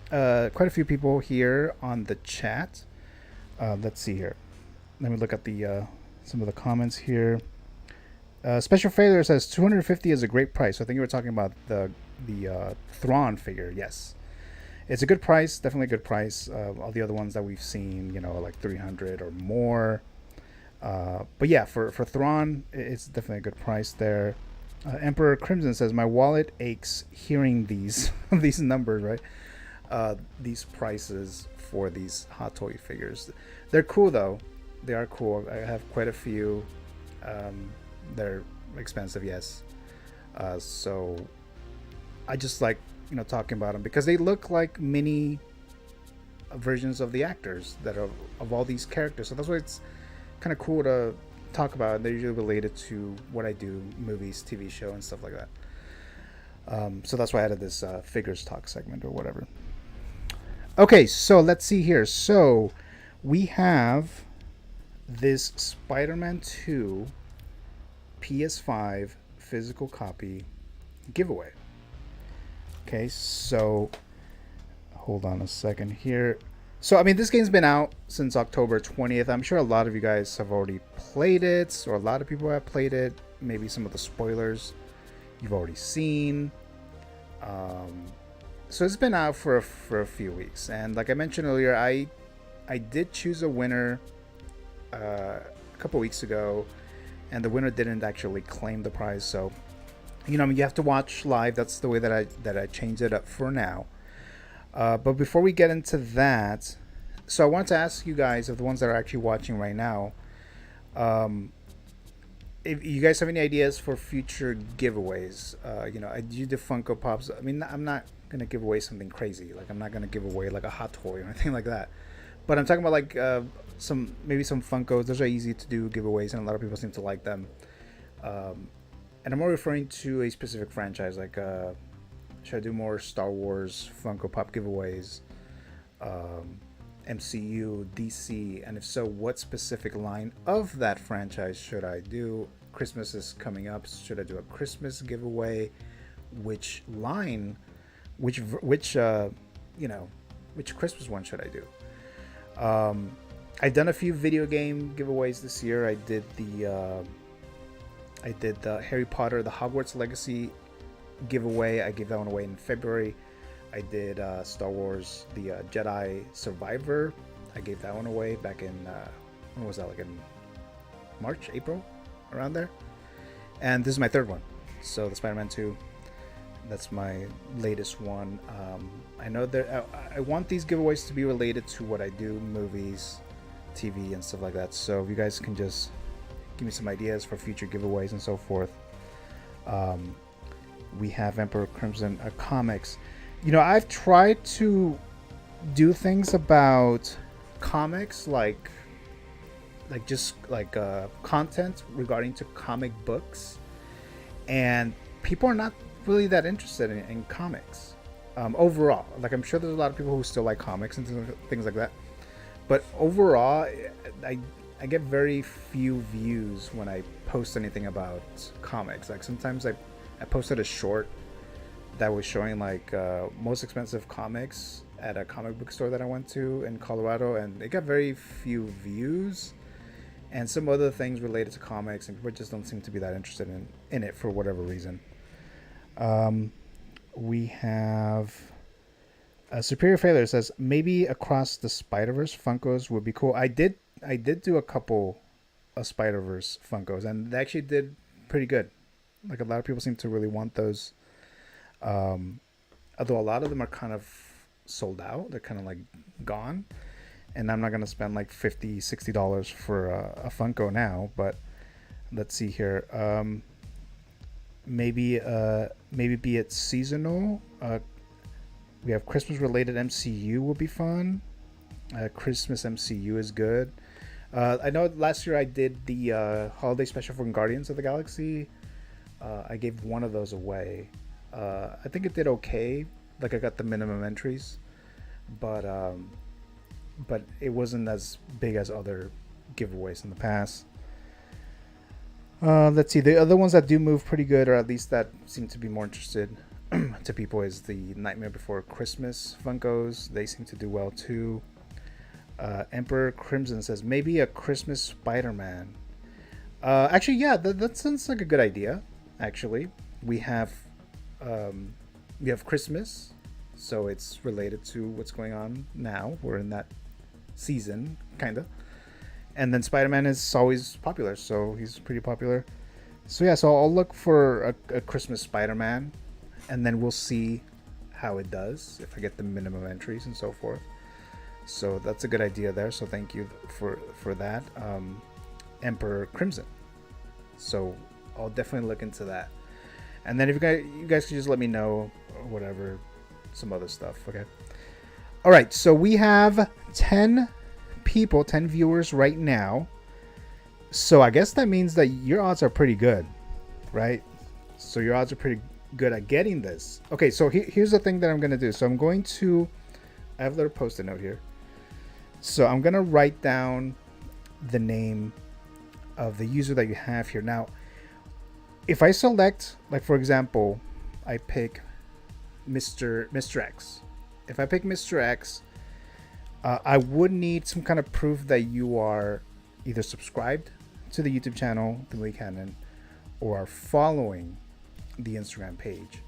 quite a few people here on the chat. Let's see here. Let me look at the some of the comments here. Special Failure says $250 is a great price. So I think you were talking about the Thrawn figure. Yes, it's a good price. Definitely a good price. All the other ones that we've seen, like $300 or more. But yeah, for Thrawn, it's definitely a good price there. Emperor Crimson says, my wallet aches hearing these these numbers, right? These prices for these Hot Toy figures. They're cool though. They are cool. I have quite a few. They're expensive, yes. So I just like talking about them because they look like mini versions of the actors that are of all these characters. So that's why it's kind of cool to talk about. They're usually related to what I do, movies, TV show, and stuff like that. So that's why I added this Figures Talk segment or whatever. Okay, so let's see here. So we have this Spider-Man 2 PS5 physical copy giveaway. Okay, so hold on a second here. So, I mean, this game's been out since October 20th. I'm sure a lot of you guys have already played it, or a lot of people have played it. Maybe some of the spoilers you've already seen. So it's been out for a few weeks. And like I mentioned earlier, I did choose a winner a couple weeks ago, and the winner didn't actually claim the prize. So, you know, you have to watch live. That's the way that I changed it up for now. But before we get into that, so I want to ask you guys, of the ones that are actually watching right now, if you guys have any ideas for future giveaways. You know, I do the Funko Pops. I mean, I'm not going to give away something crazy. Like, I'm not going to give away like a hot toy or anything like that. But I'm talking about like maybe some Funkos. Those are easy to do giveaways, and a lot of people seem to like them. And I'm more referring to a specific franchise, like should I do more Star Wars Funko Pop giveaways, MCU, DC, and if so, what specific line of that franchise should I do? Christmas is coming up. Should I do a Christmas giveaway? Which line, which you know, which Christmas one should I do? I've done a few video game giveaways this year. I did the Harry Potter, the Hogwarts Legacy giveaway. I gave that one away in February. I did Star Wars, the Jedi Survivor. I gave that one away back in, when was that, like in March, April, around there. And this is my third one. So the Spider-Man 2, that's my latest one. I know that I want these giveaways to be related to what I do, movies, TV, and stuff like that. So if you guys can just give me some ideas for future giveaways and so forth. We have Emperor Crimson comics. You know, I've tried to do things about comics, like just like content regarding to comic books, and people are not really that interested in comics overall. Like, I'm sure there's a lot of people who still like comics and things like that, but overall, I get very few views when I post anything about comics. Like, sometimes I posted a short that was showing like most expensive comics at a comic book store that I went to in Colorado, and it got very few views, and some other things related to comics, and people just don't seem to be that interested in it for whatever reason. We have Superior Failure says maybe Across the Spider-Verse Funkos would be cool. I did do a couple of Spider-Verse Funkos, and they actually did pretty good. Like, a lot of people seem to really want those. Although a lot of them are kind of sold out. They're kind of like gone. And I'm not going to spend like $50, $60 for a Funko now. But let's see here. Maybe be it seasonal. We have Christmas related MCU will be fun. Christmas MCU is good. I know last year I did the holiday special for Guardians of the Galaxy. I gave one of those away. I think it did okay. Like, I got the minimum entries, but it wasn't as big as other giveaways in the past. Let's see. The other ones that do move pretty good, or at least that seem to be more interested to people, is the Nightmare Before Christmas Funkos. They seem to do well too. Emperor Crimson says maybe a Christmas Spider-Man. Actually, yeah, that sounds like a good idea. Actually, we have Christmas, so it's related to what's going on now. We're in that season, kind of. And then Spider-Man is always popular, so he's pretty popular. So yeah, so I'll look for a Christmas Spider-Man, and then we'll see how it does, if I get the minimum entries and so forth. So that's a good idea there, so thank you for that. Emperor Crimson. So I'll definitely look into that. And then if you guys can just let me know, or whatever, some other stuff, okay? All right, so we have 10 people, 10 viewers right now. So I guess that means that your odds are pretty good, right? So your odds are pretty good at getting this. Okay, so here's the thing that I'm going to do. So I have a little post-it note here. So I'm going to write down the name of the user that you have here. Now, if I select, like for example, I pick Mr. X. If I pick Mr. X, I would need some kind of proof that you are either subscribed to the YouTube channel, The Movie Canon, or are following the Instagram page.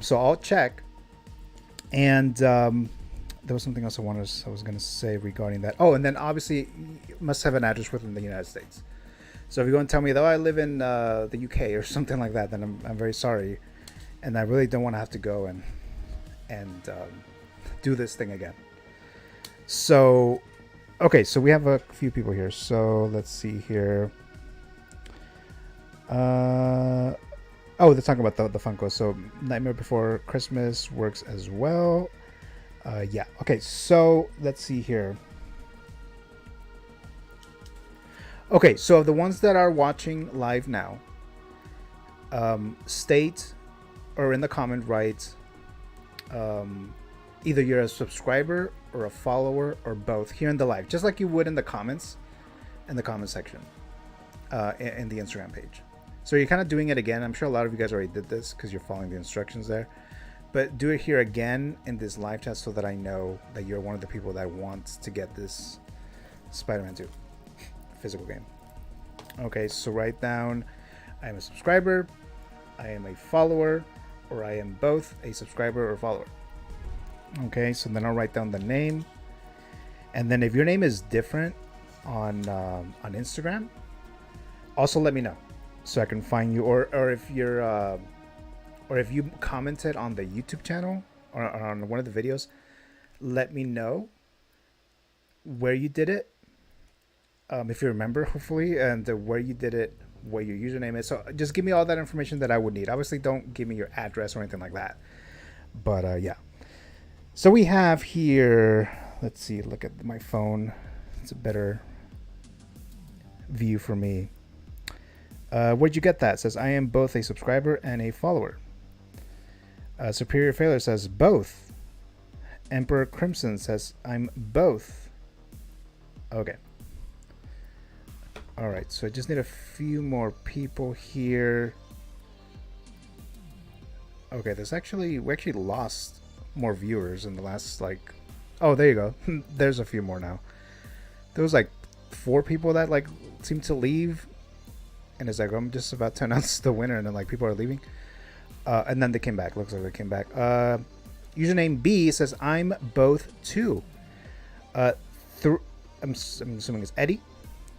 So I'll check. And there was something else I was going to say regarding that. Oh, and then obviously you must have an address within the United States. So if you're going to tell me that I live in the UK or something like that, then I'm very sorry, and I really don't want to have to go and do this thing again. So, okay, so we have a few people here. So let's see here. Oh, they're talking about the Funko. So Nightmare Before Christmas works as well. Yeah. Okay, so let's see here. Okay, so the ones that are watching live now, state or in the comment write either you're a subscriber or a follower or both here in the live, just like you would in the comments, in the comment section, in the Instagram page. So you're kind of doing it again. I'm sure a lot of you guys already did this because you're following the instructions there. But do it here again in this live chat so that I know that you're one of the people that wants to get this Spider-Man 2 physical game. Okay, so write down I am a subscriber, I am a follower, or I am both a subscriber or follower. Okay, so then I'll write down the name. And then if your name is different on Instagram, also let me know so I can find you, or if you're or if you commented on the YouTube channel or on one of the videos, let me know where you did it, if you remember, hopefully, and where you did it, what your username is. So just give me all that information that I would need. Obviously, don't give me your address or anything like that. But yeah. So we have here, let's see, look at my phone. It's a better view for me. Where'd you get that? It says, I am both a subscriber and a follower. Superior Failure says, both. Emperor Crimson says, I'm both. Okay. All right, so I just need a few more people here. Okay, we actually lost more viewers in the last, like, oh, there you go. There's a few more now. There was like 4 people that like seemed to leave, and it's like, I'm just about to announce the winner, and then like people are leaving, and then they came back. Looks like they came back. Username B says, I'm both too. I'm assuming it's Eddie.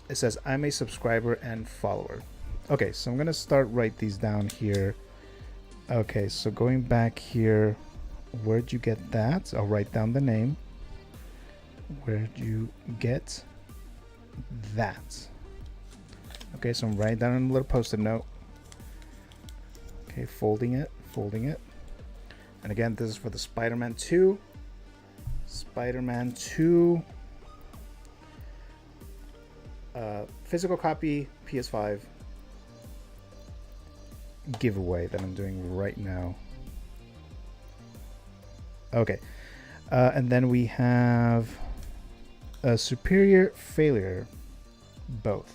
It says, I'm a subscriber and follower. Okay, so I'm gonna start write these down here. Okay, so going back here, where'd you get that? I'll write down the name. Where'd you get that? Okay, so I'm writing down a little post-it note. Okay, folding it. And again, this is for the Spider-Man 2. Spider-Man 2. Physical copy, PS5 giveaway that I'm doing right now. Okay. And then we have a Superior Failure, both.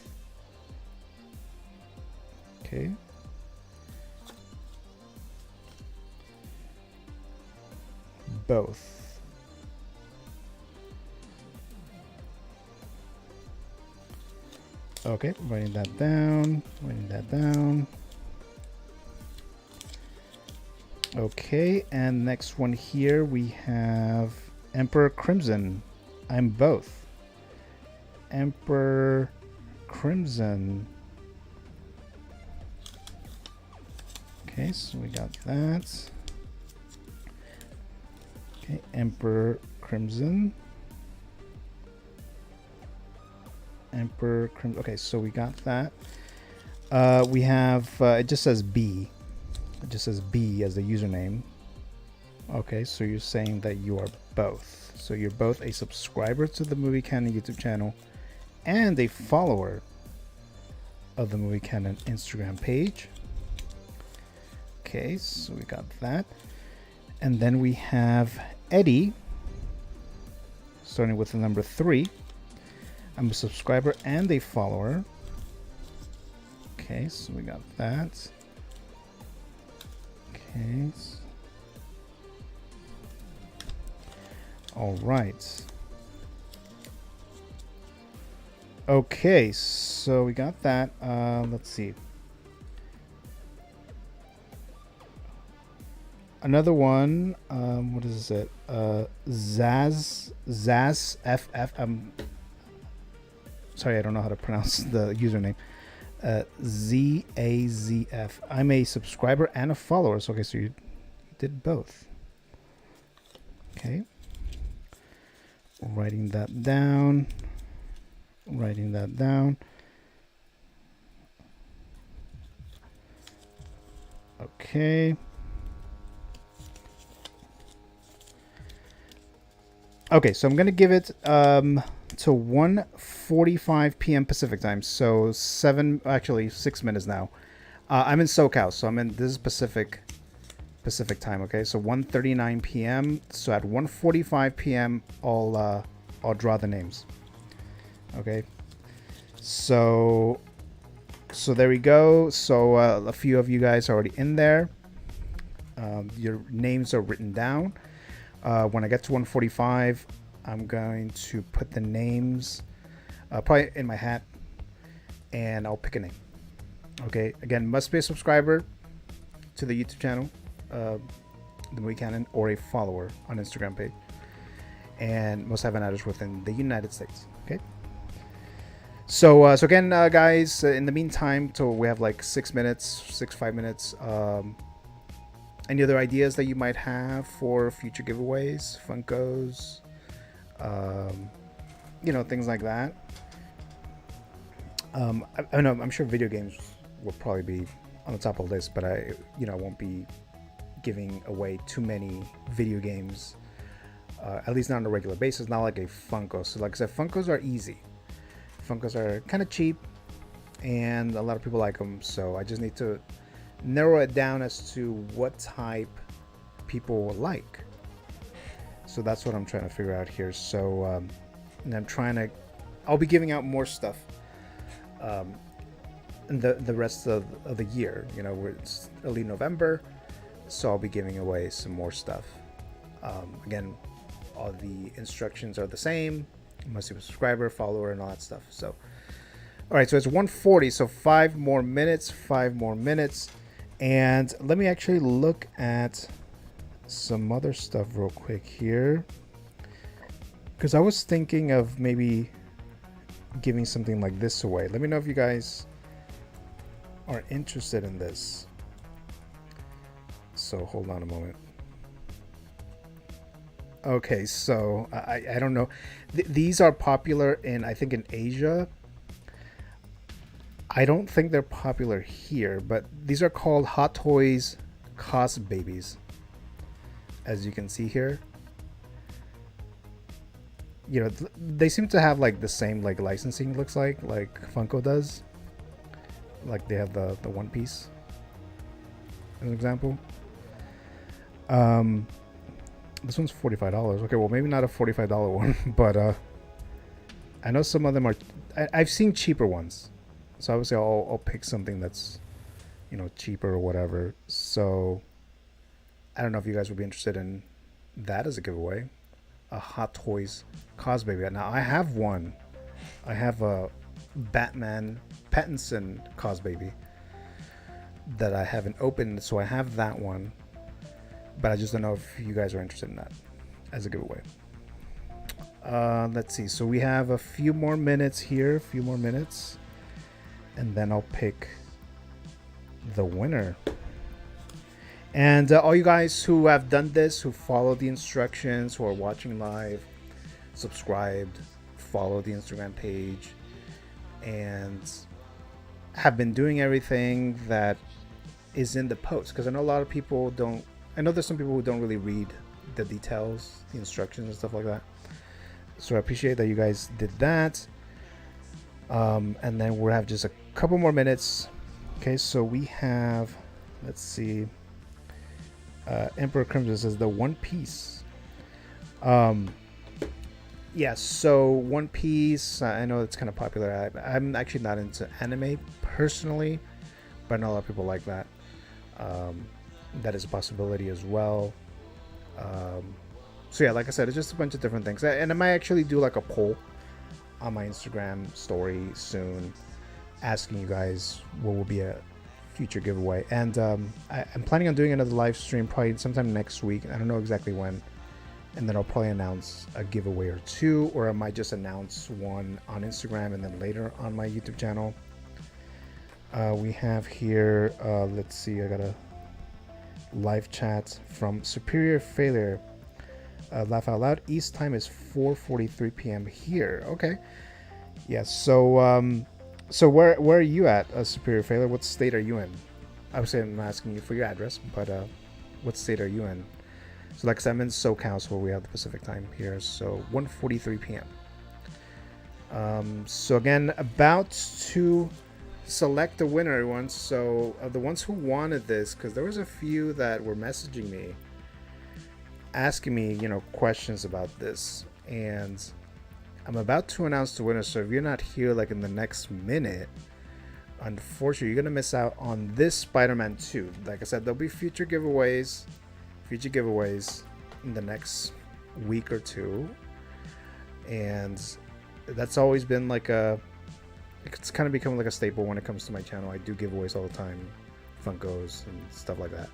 Okay. Both. Okay, writing that down. Okay, and next one here we have Emperor Crimson. I'm both. Emperor Crimson. Okay, so we got that. Okay, Emperor Crimson. Okay, so we got that. We have it just says B. It just says B as the username. Okay, so you're saying that you are both. So you're both a subscriber to the Movie Canon YouTube channel and a follower of the Movie Canon Instagram page. Okay, so we got that. And then we have Eddie, starting with the number 3. I'm a subscriber and a follower. Okay, so we got that. Okay. All right. Okay, so we got that. Let's see. Another one. What is it? Zaz FF. Sorry, I don't know how to pronounce the username. ZAZF. I'm a subscriber and a follower. So okay, so you did both. Okay. Writing that down. Writing that down. Okay. Okay, so I'm gonna give it to 1:45 p.m. Pacific time. So 6 minutes now. I'm in SoCal, so this is Pacific time. Okay, so 1:39 p.m. So at 1:45 p.m. I'll draw the names. Okay, so there we go. So a few of you guys are already in there. Your names are written down. When I get to 1:45, I'm going to put the names probably in my hat, and I'll pick a name. Okay, again, must be a subscriber to the YouTube channel, The Movie Canon, or a follower on Instagram page, and must have an address within the United States. Okay. So again, guys, in the meantime, so we have like 5 minutes. Any other ideas that you might have for future giveaways, Funkos, things like that? I know I'm sure video games will probably be on the top of the list, but I won't be giving away too many video games, at least not on a regular basis. Not like a Funko. So like I said, Funkos are easy. Funkos are kind of cheap, and a lot of people like them. So I just need to narrow it down as to what type people will like. So that's what I'm trying to figure out here. So and I'll be giving out more stuff in the rest of the year. It's early November, so I'll be giving away some more stuff. Again, all the instructions are the same. You must be a subscriber, follower, and all that stuff. So all right, so it's 1:40, so 5 more minutes. And let me actually look at some other stuff real quick here, because I was thinking of maybe giving something like this away. Let me know if you guys are interested in this. So hold on a moment. Okay, so I don't know. These are popular I think in Asia. I don't think they're popular here, but these are called Hot Toys Cos Babies, as you can see here. They seem to have like the same like licensing, looks like Funko does. Like they have the One Piece as an example. This one's $45. Okay, well maybe not a $45 one, but I know some of them are. I've seen cheaper ones, so obviously I'll pick something that's cheaper or whatever. So I don't know if you guys would be interested in that as a giveaway. A Hot Toys Cos Baby. Now I have one. I have a Batman Pattinson Cos Baby that I haven't opened, so I have that one. But I just don't know if you guys are interested in that as a giveaway. Let's see. So we have a few more minutes here. And then I'll pick the winner. And all you guys who have done this, who followed the instructions, who are watching live, subscribed, follow the Instagram page, and have been doing everything that is in the post. Because I know a lot of people don't. I know there's some people who don't really read the details, the instructions and stuff like that. So I appreciate that you guys did that. And then we'll have just a couple more minutes. Okay, so we have, let's see, Emperor Crimson says the One Piece. Yeah, so One Piece, I know it's kind of popular. I'm actually not into anime personally. but I know a lot of people like that. That is a possibility as well. So yeah, like I said, it's just a bunch of different things, and I might actually do like a poll on my Instagram story soon, asking you guys what will be a future giveaway. And I'm planning on doing another live stream probably sometime next week. I don't know exactly when, and then I'll probably announce a giveaway or two, or I might just announce one on Instagram and then later on my YouTube channel. We have here, let's see, I got a live chat from Superior Failure. Laugh out loud. East time is 4:43 p.m. here. Okay. Yeah. So so where are you at, Superior Failure? What state are you in? Obviously, I'm not asking you for your address, but what state are you in? So like I said, I'm in SoCal, so we have the Pacific time here. So 1:43 p.m. So again, about to select the winner, everyone. So the ones who wanted this, because there was a few that were messaging me, asking me, questions about this, and I'm about to announce the winner. So if you're not here like in the next minute, unfortunately, you're gonna miss out on this Spider-Man 2. Like I said, there'll be future giveaways in the next week or two, and that's always been like it's kind of become like a staple when it comes to my channel. I do giveaways all the time, Funkos and stuff like that.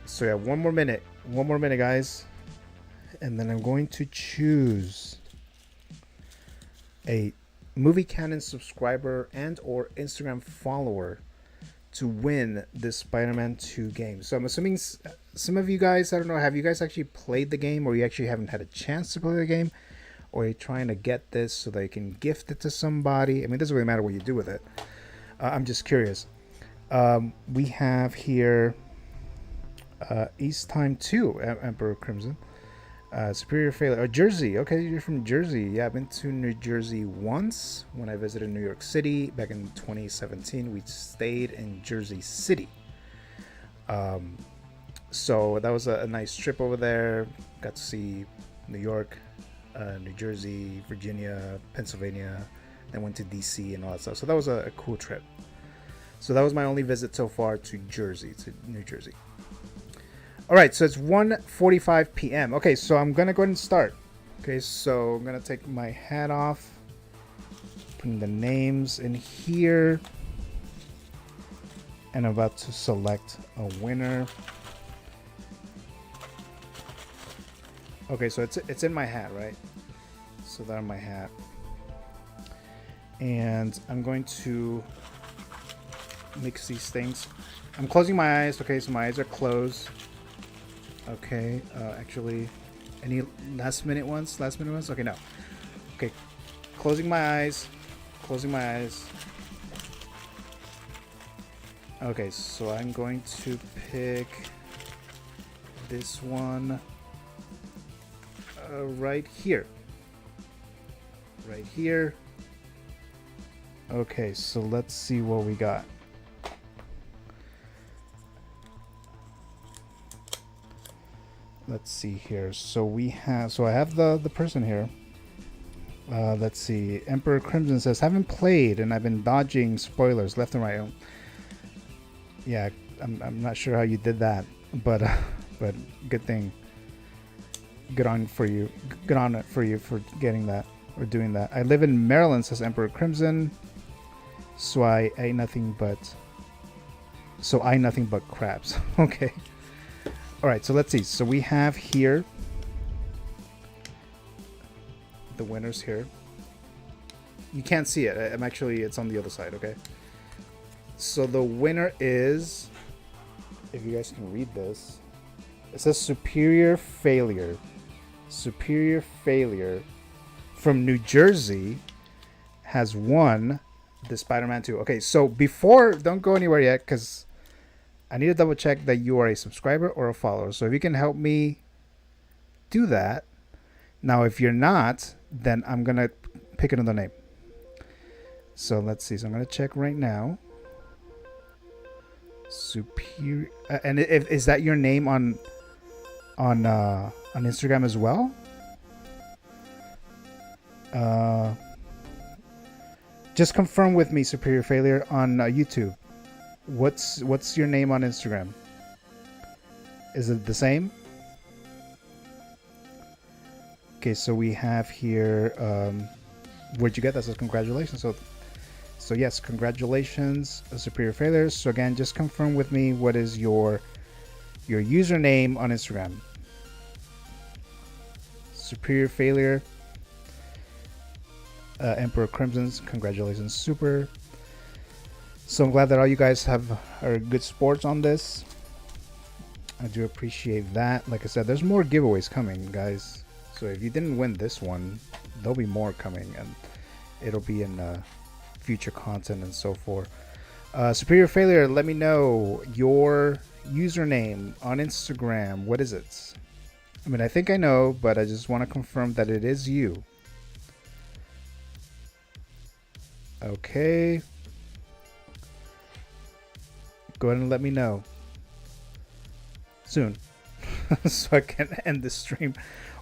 So yeah, one more minute, guys, and then I'm going to choose a Movie Canon subscriber and or Instagram follower to win this Spider-Man 2 game. So I'm assuming some of you guys, I don't know, have you guys actually played the game, or you actually haven't had a chance to play the game, or you're trying to get this so they can gift it to somebody? I mean, it doesn't really matter what you do with it. I'm just curious. We have here East Time 2, Emperor Crimson. Superior Failure. Jersey. Okay, you're from Jersey. Yeah, I've been to New Jersey once when I visited New York City back in 2017. We stayed in Jersey City. So that was a nice trip over there. Got to see New York, New Jersey, Virginia, Pennsylvania. Then went to DC and all that stuff. So that was a cool trip. So that was my only visit so far to New Jersey. All right, so it's 1:45 p.m. Okay, so I'm gonna go ahead and start. Okay, so I'm gonna take my hat off, putting the names in here, and I'm about to select a winner. Okay, so it's in my hat, right? So that's my hat, and I'm going to mix these things. I'm closing my eyes. Okay, so my eyes are closed. Okay, actually, any last minute ones? Okay, no. Okay, closing my eyes. Okay, so I'm going to pick this one right here. Okay, so let's see what we got. Let's see here. So I have the person here. Let's see. Emperor Crimson says, haven't played and I've been dodging spoilers left and right. Yeah, I'm not sure how you did that, but good thing. Good on it for you for getting that or doing that. I live in Maryland, says Emperor Crimson. So I ate nothing but crabs. Okay. All right, so let's see. So we have here the winners here. You can't see it. It's on the other side, okay? So the winner is, if you guys can read this, it says Superior Failure. Superior Failure from New Jersey has won the Spider-Man 2. Okay, so don't go anywhere yet, because I need to double check that you are a subscriber or a follower. So if you can help me do that. Now, if you're not, then I'm going to pick another name. So let's see. So I'm going to check right now. Superior. And is that your name on Instagram as well? Just confirm with me, Superior Failure, on YouTube. What's your name on Instagram? Is it the same? Okay, so we have here. Where'd you get that? So congratulations. So yes, congratulations, Superior Failure. So again, just confirm with me what is your username on Instagram. Superior Failure. Emperor Crimson's, congratulations, super. So I'm glad that all you guys are good sports on this. I do appreciate that. Like I said, there's more giveaways coming, guys. So if you didn't win this one, there'll be more coming, and it'll be in future content and so forth. Superior Failure, let me know your username on Instagram. What is it? I mean, I think I know, but I just want to confirm that it is you. Okay. Go ahead and let me know soon so I can end the stream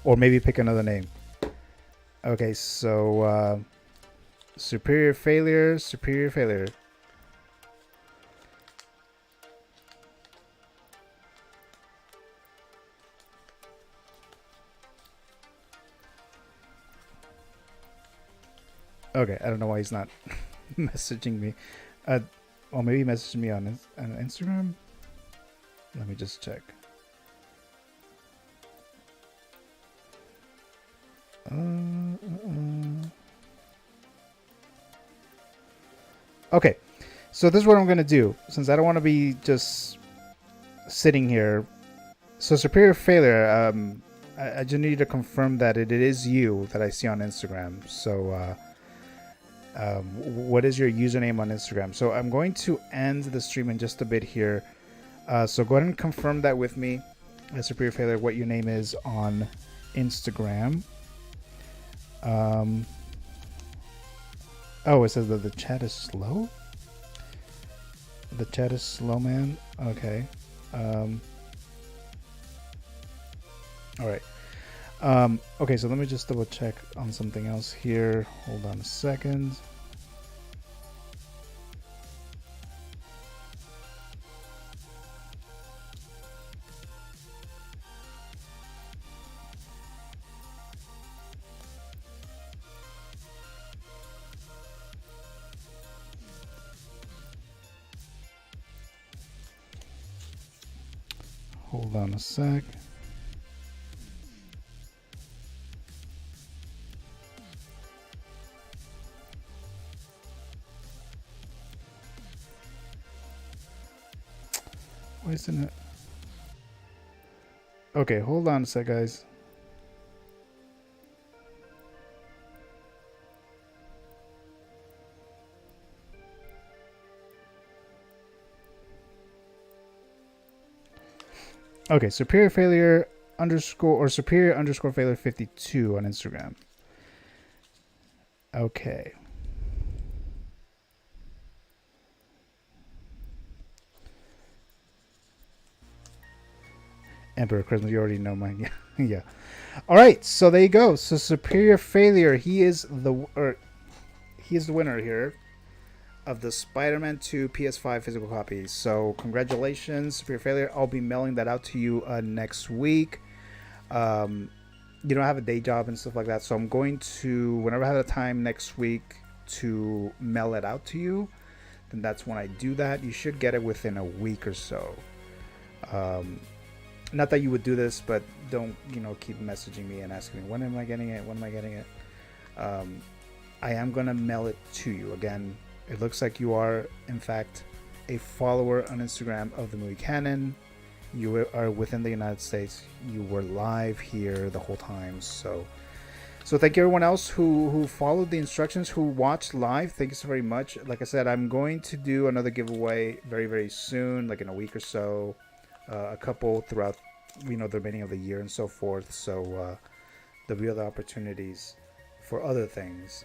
or maybe pick another name. Okay, so Superior Failure. Okay, I don't know why he's not messaging me. Or maybe he messaged me on Instagram. Let me just check. Okay, so this is what I'm gonna do, since I don't want to be just sitting here. So Superior Failure, I just need to confirm that it is you that I see on Instagram. So what is your username on Instagram? So I'm going to end the stream in just a bit here. So go ahead and confirm that with me, Superior Failure, what your name is on Instagram. Oh, it says that the chat is slow? The chat is slow, man? Okay. Alright. Okay, so let me just double check on something else here. Hold on a second. Hold on a sec. Why isn't it? Okay, hold on a sec, guys. Okay, Superior Failure underscore or Superior underscore Failure 52 on Instagram. Okay. Emperor Christmas, you already know mine. Yeah. All right, so there you go. So Superior Failure, he is the winner here of the Spider-Man 2 PS5 physical copy. So congratulations, Superior Failure. I'll be mailing that out to you next week. You know, I have a day job and stuff like that, so I'm going to, whenever I have the time next week to mail it out to you, then that's when I do that. You should get it within a week or so. Not that you would do this, but don't, you know, keep messaging me and asking me, when am I getting it? When am I getting it? I am going to mail it to you. Again, it looks like you are, in fact, a follower on Instagram of the Movie Canon. You are within the United States. You were live here the whole time. So thank you everyone else who followed the instructions, who watched live. Thank you so very much. Like I said, I'm going to do another giveaway very, very soon, like in a week or so. A couple throughout, you know, the remaining of the year and so forth. So there'll be other opportunities for other things.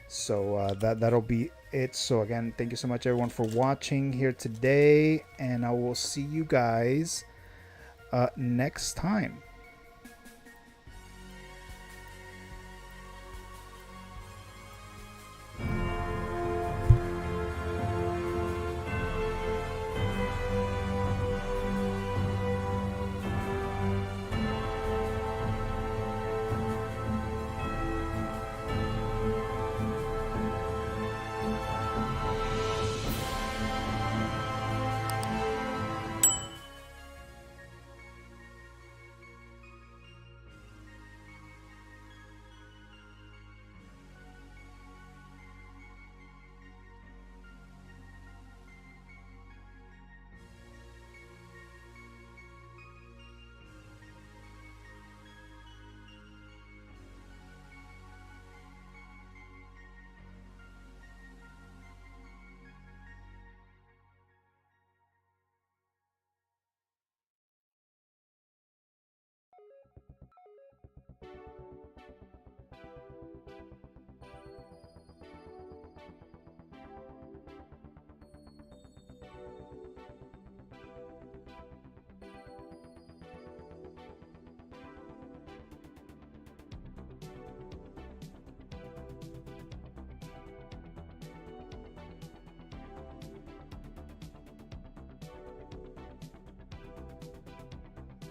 So that'll be it. So again, thank you so much everyone for watching here today, and I will see you guys next time.